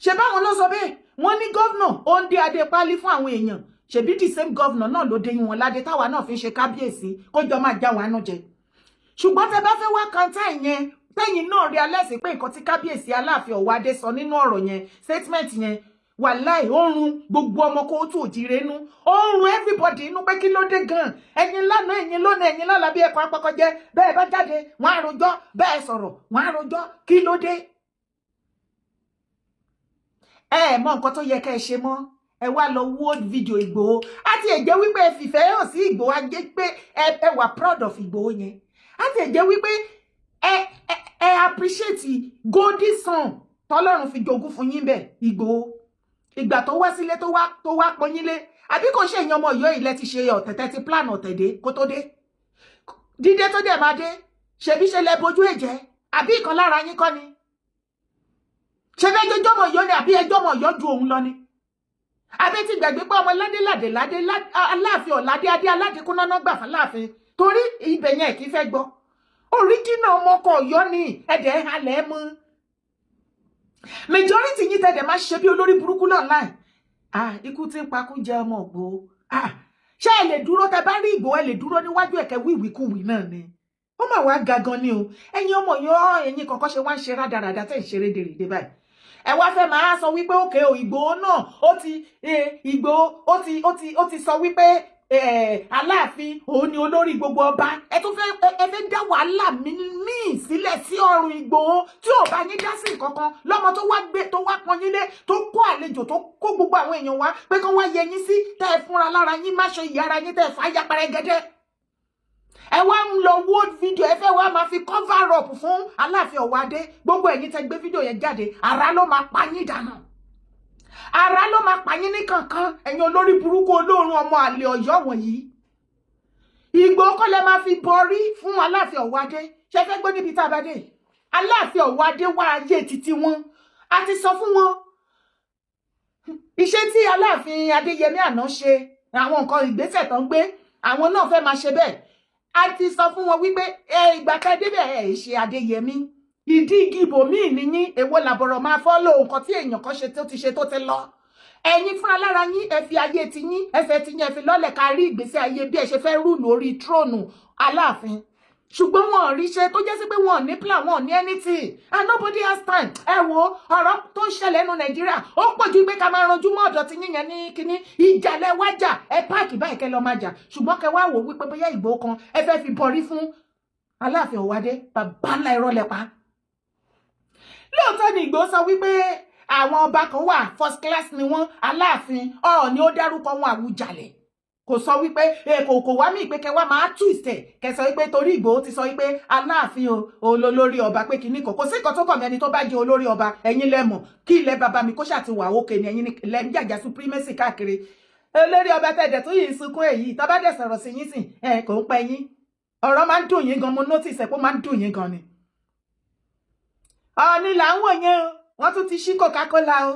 ṣe báwọn ló sọ bẹ́ẹ̀ wọ́n ní gọ́fnà ó ń dé adé pálí fún àwọn èèyàn ṣebí the same gọ́fnà náà ló dé wọn ládé táwa náà fi ń ṣe kábíyèsí kó jọ máa já wa nú jẹ ṣùgbọ́n tẹ bá fẹ́ wá kanta ìyẹn tẹ́yìn náà realize pé nǹkan tí kábíyèsí Aláàfin Ọ̀wádé sọ nínú ọ̀rọ̀ yẹn statement yẹn wàláì oorun gbogbo ọmọ kó tó òjìrè nú oorun everybody inú pé kí ló dé gan ẹ̀yin lánàá ẹ̀yin lónìí ẹ̀yin lọ́la bí ẹ̀kọ́ apákọjẹ bẹ́ẹ̀ bá jáde wọ́n á rojọ́ bẹ́ẹ̀ sọ̀rọ̀ wọ́n á rojọ́ kí ló dé. ẹ mọ nǹkan tó yẹ ká ẹ ṣe mọ́ ẹ wá lọ wo video Ìgbòho àti ẹ̀jẹ̀ wípé ẹ fìfẹ́ hàn sí Ìgbòho ajé pé ẹ wà proud of Ìgbòho yẹn àti ẹ̀jẹ̀ wípé ẹ appreciate golden son tọ́lọ́run fi jogún fún yín bẹ́ẹ̀ Ìgbòho ìgbà tó wá sílé tó wá pọnyínlé àbí kò ṣe èèyàn ọmọ Ọ̀yọ́ ilẹ̀ ti ṣe ọ̀tẹ̀tẹ̀ ti plan ọ̀tẹ̀dé kó tó dé dídé tó dẹ̀ máa dé ṣebí ṣe lẹ bojú ẹ̀jẹ̀ àbí ìkan lára yín kọ́ ni ṣe fẹ́ jọjọ́ ọmọ Ọ̀yọ́ ni àbí ẹjọ́ ọmọ Ọ̀yọ́ ju òun lọ ni àbí ti gbàgbé pé ọmọ ládé Aláàfin Ọ̀ládé adé aládékún náà gbà fún Aláàfin torí ibẹ̀ yẹn kì í fẹ́ gbọ́ oríjìnà ọmọ ọkọ Ọ̀yọ́ ni ẹ̀dẹ̀ halẹ̀ mú majority yín tẹ̀dẹ̀ máa ṣe bí olórí burúkú náà láì ikú tí ń pakú jẹ ọmọ Ìgbòho ṣé ẹ lè dúró tẹ bá rí Ìgbòho ẹ lè dúró níwájú ẹ̀kẹ́ wíwíkúwì náà ni ó mà wá ga gan ni o ẹ̀yin ọmọ Ọ̀yọ́ ẹ̀yin kọ̀ọ̀kan ṣe wá ń ṣe rádaràdà tẹ̀ ń ṣe rédèrèdè báyìí ẹ wá fẹ́ máa sọ wípé òkè o Ìgbòho náà ó ti sọ wípé Aláàfin òun ni olórí gbogbo ọba ẹ fẹ́ dá wàhálà míì sílẹ̀ sí ọrùn Ìgbòho tí ò bá yín dá sí nǹkankan lọ́mọ tó wá pọn yín lé tó kó àlejò tó kó gbogbo àwọn èèyàn wá pé kán wá yẹ yín sí tẹ́ ẹ fúnra lára yín má ṣe ìyá ara yín tẹ́ ẹ fà ya pẹrẹgẹdẹ ẹ wá ń lọ world video ẹ fẹ́ wá máa fi cover up fún Aláàfin Ọ̀wádé gbogbo ẹ̀yin tẹ́ gbé fídíò yẹn jáde ara ló máa pa yín dànù ara ló máa pa yín ní kankan ẹ̀yin olórí burúkú olóòrùn ọmọ àlè Ọ̀yọ́ wọ̀nyí Ìgbòho kọ́ lẹ máa fi bọrí fún Aláàfin Ọ̀wádé ṣe fẹ́ gbọ́ níbi tá a bá dé Aláàfin Ọ̀wádé wá ayé títí wọn a ti sọ fún wọn iṣẹ́ tí Aláàfin Adéyẹmí àná ṣe àwọn nǹkan ìgbésẹ̀ tó ń gbé àwọn náà fẹ́ máa ṣe bẹ́ẹ̀ a ti sọ fún wọn wípé ìgbà tá a débẹ̀ ẹ̀ ṣe Adéyẹmí ìdí igi ibòmíì nìyí èwo làbọ̀rọ̀ máa fọ́lọ́ nǹkan tí èèyàn kan ṣe tó ti ṣe tó ti lọ ẹ̀yin fúnra lára yín ẹ fi ayé ti yín ẹ fẹ́ ti yín ẹ fi lọ́lẹ̀ ká rí ìgbésí ayé bí ẹ ṣe fẹ́ rúùlù orí tróònù Aláàfin ṣùgbọ́n wọn ò rí ṣe tó jẹ́ sí pé wọn ò ní plan, wọn ò ní anything, and nobody has time. Ẹ wo ọ̀rọ̀ tó ń ṣẹlẹ̀ nínú Nàìjíríà ó pọ̀ ju pé ká máa ranjú mọ́ ọ̀dọ̀ tí yíyan ní kíní ìjàlẹ̀ wájà ẹ páàkì báyìí kẹ́ lọ máa jà, ṣùgbọ́n kẹ́ wá wò wípé bóyá Ìgbòho kan ẹ fẹ́ fi bọrí fún Aláàfin Ọ̀wádé, bàbá ńlá irọ́ lẹ pa. Lóòótọ́ ni Ìgbòho sọ wípé àwọn ọba kan wà first class ni wọ́n, Aláàfin Ọọ̀ni ó dárúkọ wọn Àwùjalẹ̀, kò sọ wípé kò wá mí pé kẹ wá máa twist ẹ kẹ sọ wípé torí Ìgbòho ti sọ wípé Aláàfin olórí ọba pé kíní kò sí nǹkan tó kàn mí ẹni tó bá jẹ olórí ọba, ẹ̀yin lẹ mọ̀ kí ilẹ̀ bàbá mi kó ṣàti wà òkè ni ẹ̀yin lẹ ń jàjà supremacy káàkiri. Olórí ọba tẹ̀dẹ̀ tó yìí sunkún èyí tó bá dẹ̀ sọ̀rọ̀ sí yín sìn kò ń pẹ́ yín, ọ̀rọ̀ máa ń dùn yín gan, mo notice ẹ̀ pé ó máa ń dùn yín gan ni. Ọ̀ọ̀ni là ń wò yẹn o, wọ́n tún ti ṣí Coca-Cola o,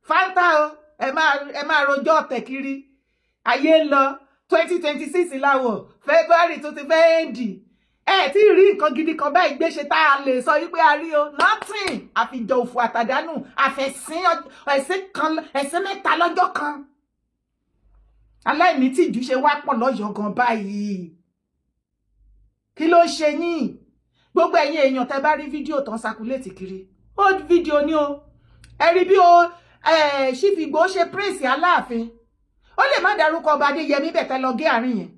Fanta o, ẹ máa rojọ́ ọ̀tẹ̀ kiri. Ayé ń lọ 2026 láwọ̀, February tó ti fẹ́ ẹ̀ǹdì, tí rí nǹkan gidi kan báyìí gbé ṣe tá a lè sọ wípé a rí o, nothing, àfijọ òfò àtàdánù, àfẹ̀sìn ẹ̀sìn mẹ́ta lọ́jọ́ kan. Aláìní tìjú ṣe wá pọ̀ lọ́yọ̀ọ́ gan báyìí, kí ló ṣe yín? Gbogbo ẹ̀yin èèyàn tẹ́ bá rí fídíò tán sakuléètì kiri, old video ni o, ẹ rí bí o Chief Igboho ṣe praise Aláàfin. Ó lè má dárúkọ ọba Adéyẹmí bẹ̀tẹ̀ lọ gé àárín yẹn,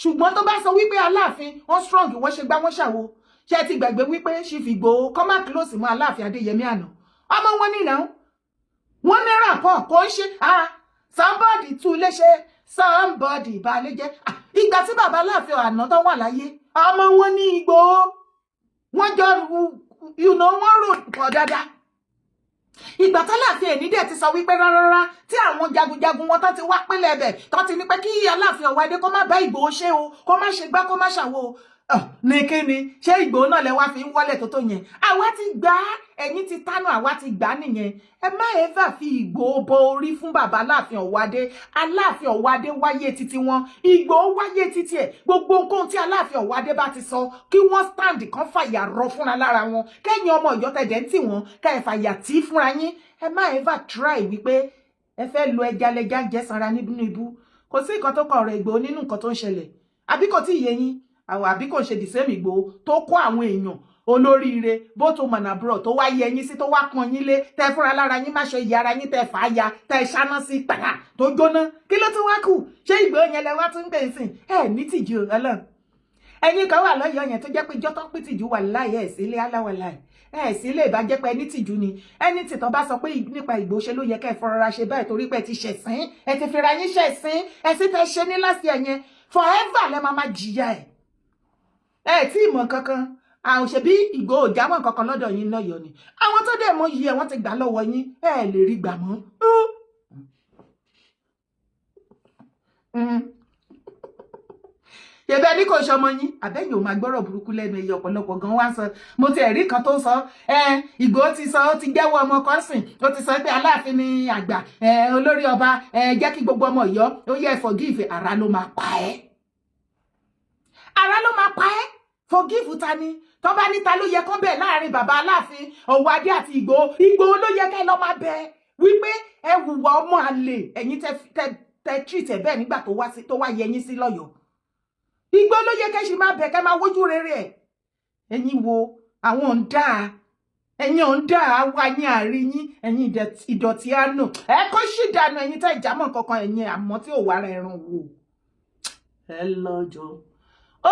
ṣùgbọ́n tó bá sọ wípé Aláàfin wọ́n strong, wọ́n ṣe gbá wọ́n ṣàwo, ṣe ti gbàgbé wípé Chief Igboho kọ́ má close mọ́ Aláàfin Adéyẹmí àná, ọmọ wọn nìyà wọ́n ní rapport kò ń ṣe somebody tún lè ṣe somebody bá lè jẹ́. Ìgbà tí bàbá Aláàfin àná tó wà láyé, ọmọ wọn ní Igboho, wọ́n jọ wọ́n rò pọ̀ dáadáa. Ìgbà t'Aláàfin ẹni dẹ̀ ti sọ wípé rárá tí àwọn jagunjagun wọn tán ti wá pínlẹ̀ ẹ̀bẹ̀ tán ti ní pé kí Aláàfin Ọ̀wádé kó má bá Ìgbòho ṣe o, kó má ṣe gbá kó má ṣàwo ní kíni, ṣé Ìgbòho náà lẹ wá fi ń wọlé tó yẹn? Àwa ti gbà á, ẹ̀yin ti tánú, àwa ti gbà á nìyẹn. Ẹ má ever fi Ìgbòho bo orí fún bàbá Aláàfin Ọ̀wádé. Aláàfin Ọ̀wádé wáyé títí wọn, Ìgbòho wáyé títí ẹ̀. Gbogbo nǹkan tí Aláàfin Ọ̀wádé bá ti sọ kí wọ́n stand kan fàyà rọ fúnra lára wọn, kẹ́yìn ọmọ Ọ̀yọ́ tẹ̀dẹ̀ ń tì wọ́n ká ẹ fàyà tí fúnra yín. Ẹ má ever try wípé ẹ fẹ́ lo ẹja lẹja jẹ sanra nínú ibú. Kò sí nǹkan tó kọ ọ̀rọ̀ Ìgbòho nínú nǹkan tó ń ṣẹlẹ̀, àbí kò tí ì yé yín? Àwọn àbí kò ṣe the same Ìgbòho tó kó àwọn èèyàn olóríire bó tó mọ̀nà búrọ̀ tó wá yẹ yín sí, tó wá pọn yín lé, tẹ fúnra lára yín má ṣe ìyá ara yín, tẹ fà á ya, tẹ ṣáná sí pàrà tó jóná. Kí ló tún wá kù? Ṣé Ìgbòho yẹn lẹ wá tún gbé sìn? Ní tìjú Ọlọ́run. Ẹ̀yin kan wà lọ́yọ̀ọ́ yẹn tó jẹ́ pé ìjọ́ tó ń pín tìjú wà láì sílé aláwọ̀láì, sílé ìbàjẹ́ pé ẹni tìjú ni. Ẹni tí tó bá sọ pé nípa Ìgbòho ṣe ló yẹ kẹ́ ẹ fọrọra ṣe báyìí torí pé ẹ ti ṣẹ̀sín, ẹ ti fira yín ṣẹ̀sín, ẹ̀sìn tẹ ṣe ní láti ẹ̀yẹn forever lẹ máa jìyà ẹ̀. Tí ìmọ̀ kankan, àwọn ṣe bí Ìgbòho jámọ́ kankan lọ́dọ̀ yín lọ́yọ̀ọ́ ni. Àwọn tó dẹ̀ mọ yìí ẹ̀ wọ́n ti gbà lọ́wọ́ yín, lè rí gbà mọ́. Ṣèbẹ́ ní kò ṣọmọ yín, àbẹ́yìn ò máa gbọ́rọ̀ burúkú lẹ́nu ẹyẹ ọ̀pọ̀lọpọ̀ gan wá sọ. Mo ti ẹ̀rí kan tó ń sọ, Ìgbòho ti sọ, ó ti jẹ́wọ́ ọmọ kan sìn, ó ti sọ pé Aláàfin ni àgbà, olórí ọba, jẹ́ kí gbogbo ọmọ Ọ̀yọ́ ó yẹ forgive, ara ló máa pa ẹ́. Ara ló máa pa ẹ́. Forgive ta ni? Tó bá níta ló yẹ kán bẹ̀ láàrin bàbá Aláàfin Ọ̀wádé àti Ìgbòho, Ìgbòho ló yẹ kẹ́ lọ máa bẹ̀ wípé ẹ hùwà ọmọ àlè, ẹ̀yin tẹ treat ẹ̀ bẹ́ẹ̀ nígbà tó wá yẹ yín sí lọ́yọ̀ọ́. Ìgbòho ló yẹ kẹ́ ṣì máa bẹ̀ kẹ́ máa wojú rere ẹ̀. Ẹ̀yin wo àwọn ń dá, ẹ̀yin ò ń dá wá yín àrí yín, ẹ̀yin ìdọ̀tí àánú. Ẹ kó ṣì dànù ẹ̀yin tẹ́ ìjámọ̀ kankan, ẹ̀yin àmọ́ tí ò wá ara ẹran wò. Ẹ lọ́jọ́.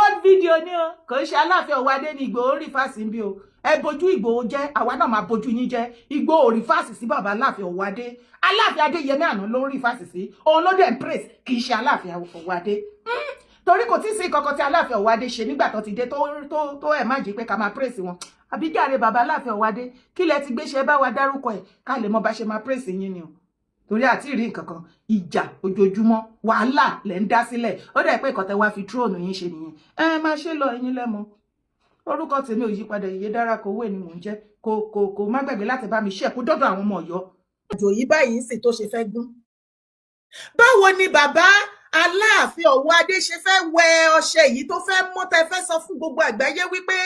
Old video ni o, kò ṣe Aláàfin Ọ̀wádé ni Ìgbòho rí fásì ń bí o. Ẹ bojú Ìgbòho jẹ́, àwa náà máa bojú yín jẹ́. Ìgbòho rí fásì sí bàbá Aláàfin Ọ̀wádé. Aláàfin Adéyẹmí àná ló rí fásì sí. Òun ló dẹ̀ praise, kì í ṣe Aláàfin Ọ̀wádé. Torí kò tí ì sí kankan tí Aláàfin Ọ̀wádé ṣe nígbà tó ti dé tó ẹ̀ má jí pé ká máa praise wọn. Àbíjàre bàbá Aláàfin Ọ̀wádé, kí lẹ ti gbé ṣe bá wa dárúkọ ẹ̀ ká lè mọ bá ṣe máa praise yín ni o. Torí àti ìrí nǹkan kan, ìjà ojoojúmọ́, wàhálà lẹ ń dá sílẹ̀. Ó dẹ̀ pé ìkọ̀tẹ́ wá fi tróònù yín ṣe nìyẹn. Máa ṣe lọ ẹ̀yin lẹ́mọ. Orúkọ tèmi ò yípadà, Ìyèdára Kòwé ni mò ń jẹ́. Kò má gbàgbé láti bá mi ṣe kó dọ́dọ̀ àwọn ọmọ Ọ̀yọ́. Àjò yìí báyìí sì tó ṣe fẹ́ gún. Báwo ni bàbá Aláàfin Ọ̀wádé ṣe fẹ́ wẹ ọṣẹ yìí tó fẹ́ mọ́ tẹ́ fẹ́ sọ fún gbogbo àgbáyé wípé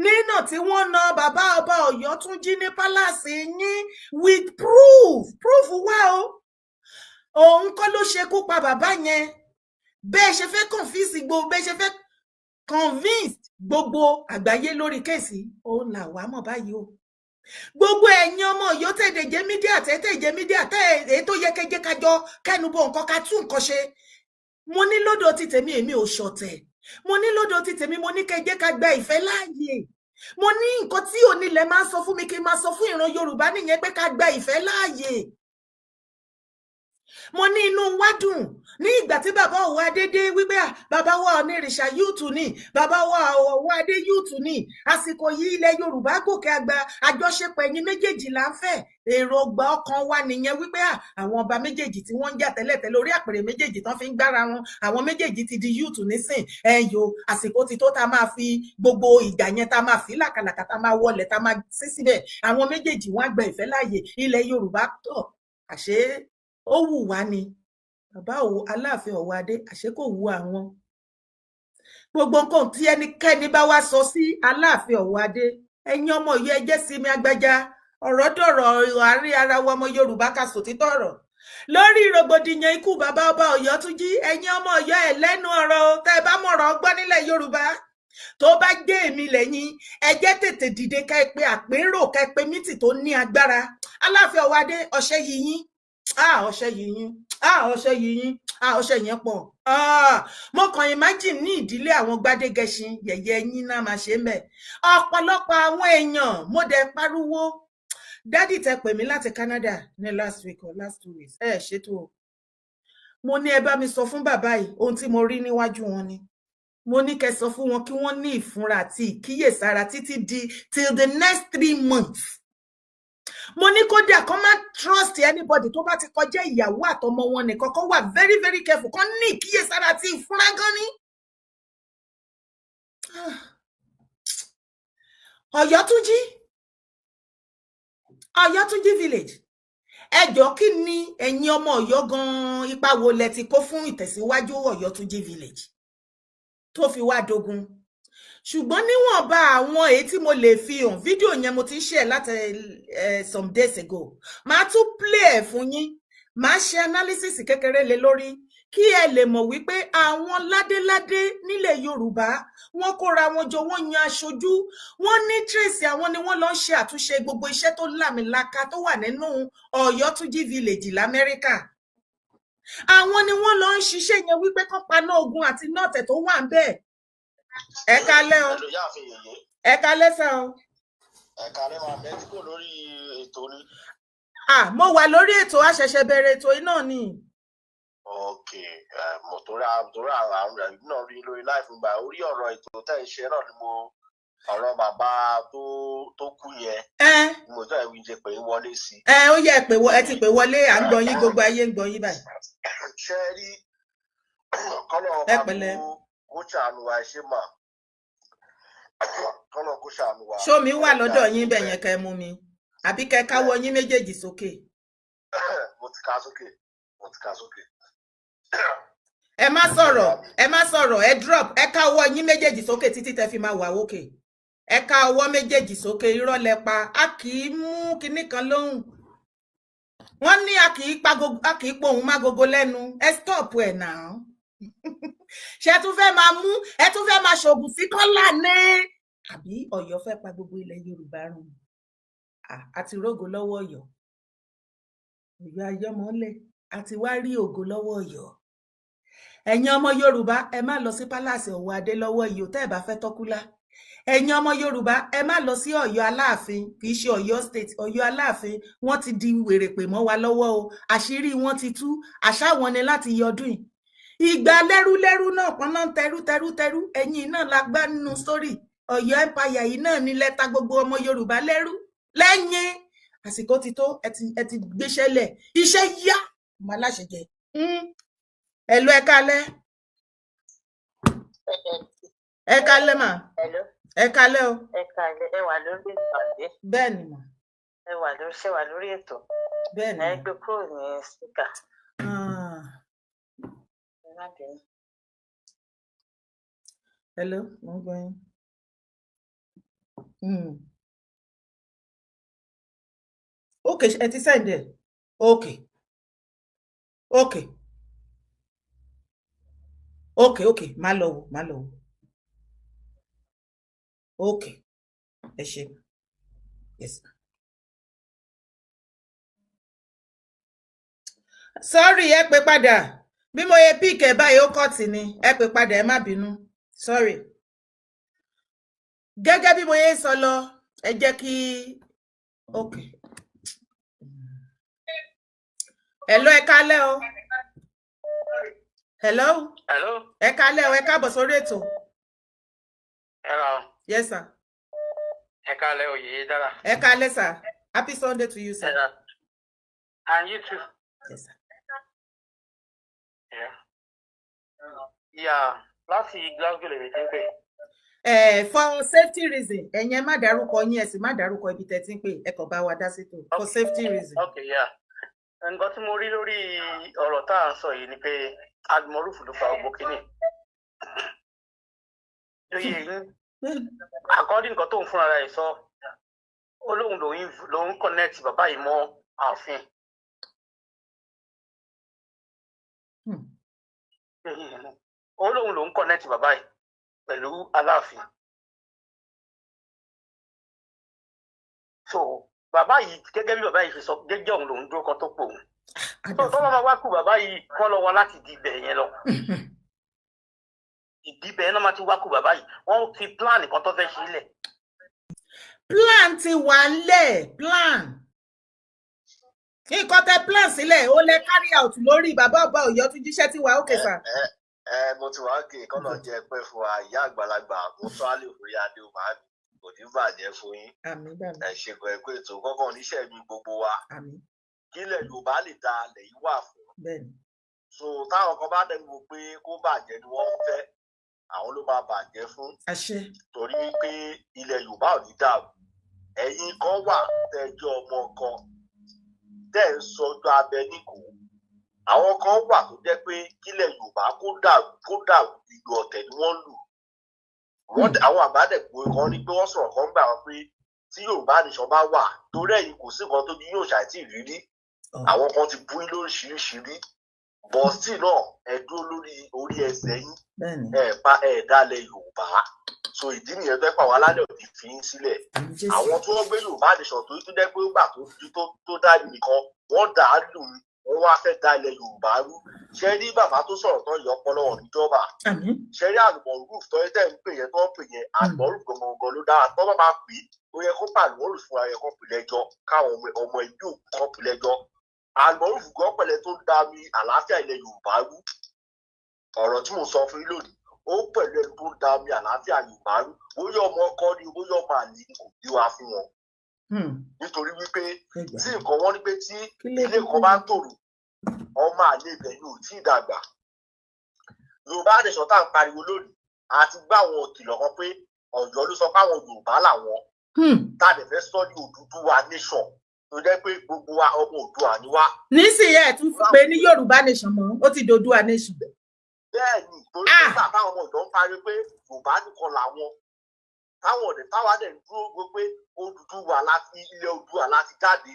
nínà tí wọ́n na bàbá ọba Ọ̀yọ́ Túnjí ní pálásì yín with proof wá o. Òun kọ́ ló ṣekú pa bàbá yẹn. Bẹ́ẹ̀ ṣe fẹ́ confuse Ìgbòho, bẹ́ẹ̀ ṣe fẹ́ convinced gbogbo àgbáyé lórí kéèsì òun là wá mọ̀ báyìí o. Gbogbo ẹ̀yin ọmọ Ọ̀yọ́ tẹ̀dẹ̀jẹ́ mídíà tẹ̀dẹ̀jẹ́ mídíà èyí tó yẹ kẹjẹ kájọ kẹnubọ nǹkan ká tún nǹkan ṣe. Mo ní lọ́dọ̀ ti tèmi èmi ò ṣọ̀tẹ̀. Mo ní lọ́dọ̀ ti tèmi mo ní kẹjẹ ká gba ìfẹ́ láàyè. Mo ní nǹkan tí onílẹ̀ máa ń sọ fún mi kí n máa sọ fún ìran Yorùbá nìyẹn pé ká gba ìfẹ́ láàyè. Mo ní inú wa dùn ní ìgbà tí bàbá Òwò Adé dé wípé bàbá wa Onírìṣà yúùtù ni bàbá wa Òwò Adé yúùtù ni àsìkò yìí ilẹ̀ Yorùbá gòkè àgbà àjọṣepọ̀ ẹ̀yin méjèèjì là ń fẹ́ èròǹgbà ọkàn wa nìyẹn wípé àwọn ọba méjèèjì tí wọ́n ń jà tẹ́lẹ̀tẹ́lẹ̀ lórí àpèrè méjèèjì tán fi ń gbára wọn àwọn méjèèjì ti di yúùtù nísìn ẹ̀yọ àsìkò ti tó tá máa fi gbogbo ìgbà yẹn tá máa fi làkàlàkà tá máa wọlé tá máa sí síbẹ̀ àwọn méjèèjì wọ́n á gba ìfẹ́ láàyè ilẹ̀ Yorùbá tọ̀ àṣé ó wù wá ni bàbá Aláàfin Ọ̀wọ̀ Adé àṣé kò wù àwọn gbogbo nǹkan tí ẹnikẹ́ni bá wá sọ sí Aláàfin Ọ̀wọ̀ Adé ẹ̀yin ọmọ Ọ̀yọ́ ẹ jẹ́ Simi Agbájá ọ̀rọ̀ dọ̀rọ̀ àárín ara wa ọmọ Yorùbá ká sòtítọ́ ọ̀rọ̀ lórí rògbòdìyàn ikú bàbá ọba Ọ̀yọ́túnjí ẹ̀yin ọmọ Ọ̀yọ́ ẹ̀ lẹ́nu ọ̀rọ̀ tẹ́ ẹ bá mọ̀rọ̀ gbọ́ nílẹ̀ Yorùbá tó bá gbé èmi lẹ́yìn ẹ jẹ́ tètè dìde ká ẹ pé àpérò ká ẹ pé mítì tó ní agbára Aláàfin Ọ̀wọ̀ Adé ọ̀sẹ̀ yìnyín ọ̀sẹ̀ yìnyín ọ̀sẹ̀ yìnyín ọ̀sẹ̀ yẹn pọ̀ mo kàn imagine ní ìdílé àwọn Gbádégẹṣin yẹ̀yẹ́ yín náà máa ṣe mẹ́ ọ̀pọ̀lọpọ̀ àwọn èèyàn mo dẹ̀ pariwo dádì tẹ pè mí láti Canada ní last week or last 2 weeks ṣètò mo ní ẹ bá mi sọ fún bàbá yìí ohun tí mo rí níwájú wọn ni mo ní kẹ́ sọ fún wọn kí wọ́n ní ìfúnra àti ìkíyèsára títí di till the next 3 months mo ní kódà kó má trust anybody tó bá ti kọjá ìyàwó àtọmọ wọn nìkan kó wà very very careful kó ní ìkíyèsára àti ìfúnra gan ni. Ọ̀yọ́túnjí village ẹjọ́ kí ni ẹ̀yin ọmọ Ọ̀yọ́ gan ipa wo lẹ ti kó fún ìtẹ̀síwájú Ọ̀yọ́túnjí village tó fi wá dogun ṣùgbọ́n níwọ̀nba àwọn èyí tí mo lè fi hàn fídíò yẹn mo ti share láti some days ago màá tún play ẹ̀ fún yín màá ṣe analysis kékeré lé lórí kí ẹ lè mọ̀ wípé àwọn ládéládé nílẹ̀ Yorùbá wọ́n kóra wọn jọ wọ́n yan aṣojú wọ́n ní tracy àwọn ni wọ́n lọ ń ṣe àtúnṣe gbogbo iṣẹ́ tó lámìlaka tó wà nínú Ọ̀yọ́túnjí village l'Amẹ́ríkà àwọn ni wọ́n lọ ń ṣiṣẹ́ yẹn wípé kán paná ogun àti nọ́ọ̀tẹ̀ tó wà ń bẹ́ẹ̀. Ẹ kálẹ́ o ẹ kálẹ́ sá o. Ẹ kálẹ́ máa bẹ́ẹ̀ tí kò lórí ètò ni. Mo wà lórí ètò àṣẹ̀ṣẹ̀ bẹ̀rẹ̀ ètò iná ni. Ok mo tó ra àwọn ẹ̀rí náà rí lórí láìfù gbà orí ọ̀rọ̀ ètò tẹ́ ẹ ṣe náà ni mo ọ̀rọ̀ bàbá tó kú yẹn mo jẹ́ ìwé jẹ pé wọlé sí. Ó yẹ pé ẹ ti pè wọlé à ń gbọ́ yín gbogbo ayé ń gbọ́ yín báyìí. Ṣé rí kọ́lọ̀ ọba kó ṣàánú wa ṣe mà kọ́lọ̀ kó ṣàánú wa. Ṣó mi wà lọ́dọ̀ yín bẹ̀ yẹn kẹ́ mú mi àbí kẹ́ káwọ́ yín méjèèjì sókè. Mo ti ká sókè. Ẹ má sọ̀rọ̀ ẹ drop ẹ ká ọwọ́ yín méjèèjì sókè títí tẹ́ fi máa wà òkè ẹ ká ọwọ́ méjèèjì sókè irọ́ lẹ pa a kì í mú kinní kan lóhùn wọ́n ní a kì í pohùn má gogo lẹ́nu ẹ stop ẹ̀ náà ṣe tún fẹ́ máa mú ẹ tún fẹ́ máa ṣògùn sí kọ́là ní àbí Ọ̀yọ́ fẹ́ pa gbogbo ilẹ̀ Yorùbá run àti rógo lọ́wọ́ Ọ̀yọ́ ayọ́mọ́lẹ̀ àti wá rí ògo lọ́wọ́ Ọ̀yọ́ ẹ̀yin ọmọ Yorùbá ẹ má lọ sí pálásì Ọ̀wọ̀ Adé lọ́wọ́ yìí ò tẹ́ ẹ bá fẹ́ tọ́kúlá ẹ̀yin ọmọ Yorùbá ẹ má lọ sí Ọ̀yọ́ Aláàfin kì í ṣe Ọ̀yọ́ state Ọ̀yọ́ Aláàfin wọ́n ti di wèrèpè mọ́ wa lọ́wọ́ o àṣírí wọn ti tú àṣà wọn ni láti yọdún ìgbà lẹ́rú náà pọ́nà tẹrú ẹ̀yin náà la gbá nínú sórí Ọ̀yọ́ empire yìí náà ní lẹ́ta gbogbo ọmọ Yorùbá lẹ́rú lẹ́yìn àsìkò ti tó ẹ ti gbéṣẹ́ lẹ̀ iṣẹ́ yá ọmọ aláṣẹ jẹ ẹ̀lú ẹ kálẹ́ mà ẹ kálẹ́ o ẹ wà lórí ìpàdé bẹ́ẹ̀ ni mà ẹ wà lórí ètò bẹ́ẹ̀ ni ẹ gbé kúrò ní síkà. hello mo ń gbọ́ yín. Okay ẹ ti send ẹ okay má lọ wò Okay. Ẹ ṣé. Yes. Sorry, ẹ pè padà. Bí mo yẹ pick ẹ báyìí ó kọ́ọ̀tì ni. Ẹ pè padà, ẹ má bínú. Sorry. Gẹ́gẹ́ bí mo yẹ sọ lọ, ẹ jẹ́ kí okay. Hello, ẹ kálẹ́ o. Hello. Hello. Ẹ kálẹ́ o, ẹ káàbọ̀ sórí ètò. Hello. Yes, sir. Ẹ kálẹ́ Oyèdára. Ẹ kálẹ́, sir. Happy Sunday to you, sir. And you too. Yes, sir. Yeah. Láti Glasgow lè ti ń pè. For safety reason, ẹ̀yin má dárúkọ yín, ẹ sì má dárúkọ ibi tẹ́ ti ń pè, ẹ kàn bá wa dá sí tó. For safety reason. Okay, yeah. Nǹkan tí mo rí lórí ọ̀rọ̀ tá à ń sọ yìí ni pé Admoruf ló fa gbogbo kínní. Lóye yín. According nǹkan tó ń fúnra rẹ̀ sọ, olóhùn lòun connect bàbá yìí mọ́ ààfin. Olóhùn lòun connect bàbá yìí pẹ̀lú Aláàfin. So bàbá yìí gẹ́gẹ́ bí bàbá yìí fi sọ gẹ́gẹ́ òun lòun dúró kan tó pò òun. Tó bá wá kú bàbá yìí kọ́ lọ wá láti di ibẹ̀ yẹn lọ. Ìdíbẹ̀ yẹn náà máa ti wá kú bàbá yìí. Wọ́n fi plan kan tó fẹ́ sílẹ̀. Plan ti wà lẹ̀, plan. Nǹkan tẹ plan sílẹ̀, ó lẹ carry out lórí bàbá ọba Ọ̀yọ́ tún jíṣẹ́ tí wà ókè sà. Mo ti wá òkè kọ́nà jẹ pẹ́ fún wa ìyá àgbàlagbà mo tó àlè orí adé o máa kò ní bàjẹ́ fún yín. Ẹ ṣe kọ ẹ̀kọ́ ètò kọ́kọ́ oníṣẹ́ mi gbogbo wa. Kílẹ̀ Yorùbá lè da lẹ́yìn wà fún. So táwọn kan bá dẹ̀ wò pé kó bàjẹ́ ni wọ́n fẹ́ àwọn ló máa bàjẹ́ fún. Torí wípé ilẹ̀ Yorùbá ò ní dàrú. Ẹ̀yin kan wà tẹ́jọ́ ọmọ kan tẹ́ ń sọjọ́ abẹ níkò. Àwọn kan wà tó jẹ́ pé kílẹ̀ Yorùbá kó dàrú ìlú ọ̀tẹ̀ ni wọ́n lù. Àwọn àgbàdẹ̀pọ̀ kan ní pé wọ́n sọ̀rọ̀ kan gbà wọn pé tí Yorùbá nìṣàn bá wà torí ẹ̀yin kò sí nǹkan tó ju yóò ṣàìtì rírí. Àwọn kan ti bú lóríṣiríṣi bọ́ọ̀sì náà ẹ dúró lórí orí ẹsẹ̀ yín ẹ dálẹ̀ Yorùbá. So ìdí nìyẹn tó ẹ pa àwọn alálẹ̀ òdì fi ń sílẹ̀. Àwọn tó wọ́n gbé Yorùbá nìṣàn tó jẹ́ pé ó gbà tó dá nìkan wọ́n dà á lù mí. Wọ́n wá fẹ́ da ilẹ̀ Yorùbá rú. Ṣé rí bàbá tó sọ̀rọ̀ tán yọ ọpọlọ wọn níjọba? Ṣé rí Admoruf tó yẹ tẹ́ ń pè yẹn tó ń pè yẹn Admoruf gangan ló dára tó bá máa pè é ó yẹ kó Admoruf fúnra yẹ kó pè lẹ́jọ́ káwọn ọmọ ẹbí òkú kan pè lẹ́jọ́. Admoruf gan pẹ̀lẹ́ tó dá mi àlàáfíà ilẹ̀ Yorùbá rú. Ọ̀rọ̀ tí mo sọ fún yín lónìí ó pẹ̀lú ẹni tó dá mi àlàáfíà Yorùbá rú. Bóyá ọmọ ọkọ ni bóyá ọmọ àlè ni kò bí wa fún wọn. Nítorí wípé tí nǹkan wọn ní pé tí ilé kan bá ń tòrò ọmọ àlè ibẹ̀ ni ò tí ì dàgbà. Yorùbá nation tá à ń pariwo lónìí àti gbá àwọn òkìlọ̀ kan pé Ọ̀yọ́ ló sọ fáwọn Yorùbá làwọn tá a lè fẹ́ sọ ní Odùduwà nation tó jẹ́ pé gbogbo wa ọmọ Oòduà ni wá. Nísìnyí ẹ̀ tún pé ní Yorùbá nation mọ́ ó ti d'Oòduà nation. Bẹ́ẹ̀ni torí pé bàbá àwọn ọ̀dọ́ ń pariwo pé Yorùbá nìkan làwọn táwọn ọ̀dẹ̀ táwa dẹ̀ ń dúró pé Odùduwà láti ilẹ̀ Oòduà láti jáde.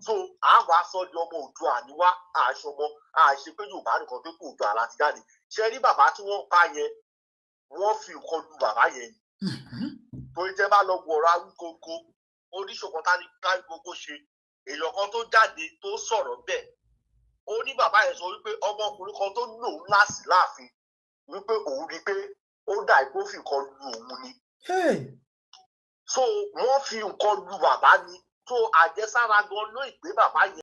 So àwọn aṣọ di ọmọ Oòduà ni wá àṣọmọ àṣe pé Yorùbá nìkan tó kó Oòduà láti jáde. Ṣé rí bàbá tí wọ́n pa yẹn wọ́n fi nǹkan lu bàbá yẹn torí tẹ́ bá lọ wọ̀rọ̀ Awíkókó oníṣòkan táyì gbogbo ṣe èèyàn kan tó jáde tó sọ̀rọ̀ bẹ́ẹ̀ ó ní bàbá yẹn sọ wípé ọmọkùnrin kan tó lòun láàsì láàfin wípé òun rí pé ó dà ipò fi nǹkan lu òun ni. So wọ́n fi nǹkan lu bàbá ni so àjẹsára gan ló ìgbé bàbá yẹn.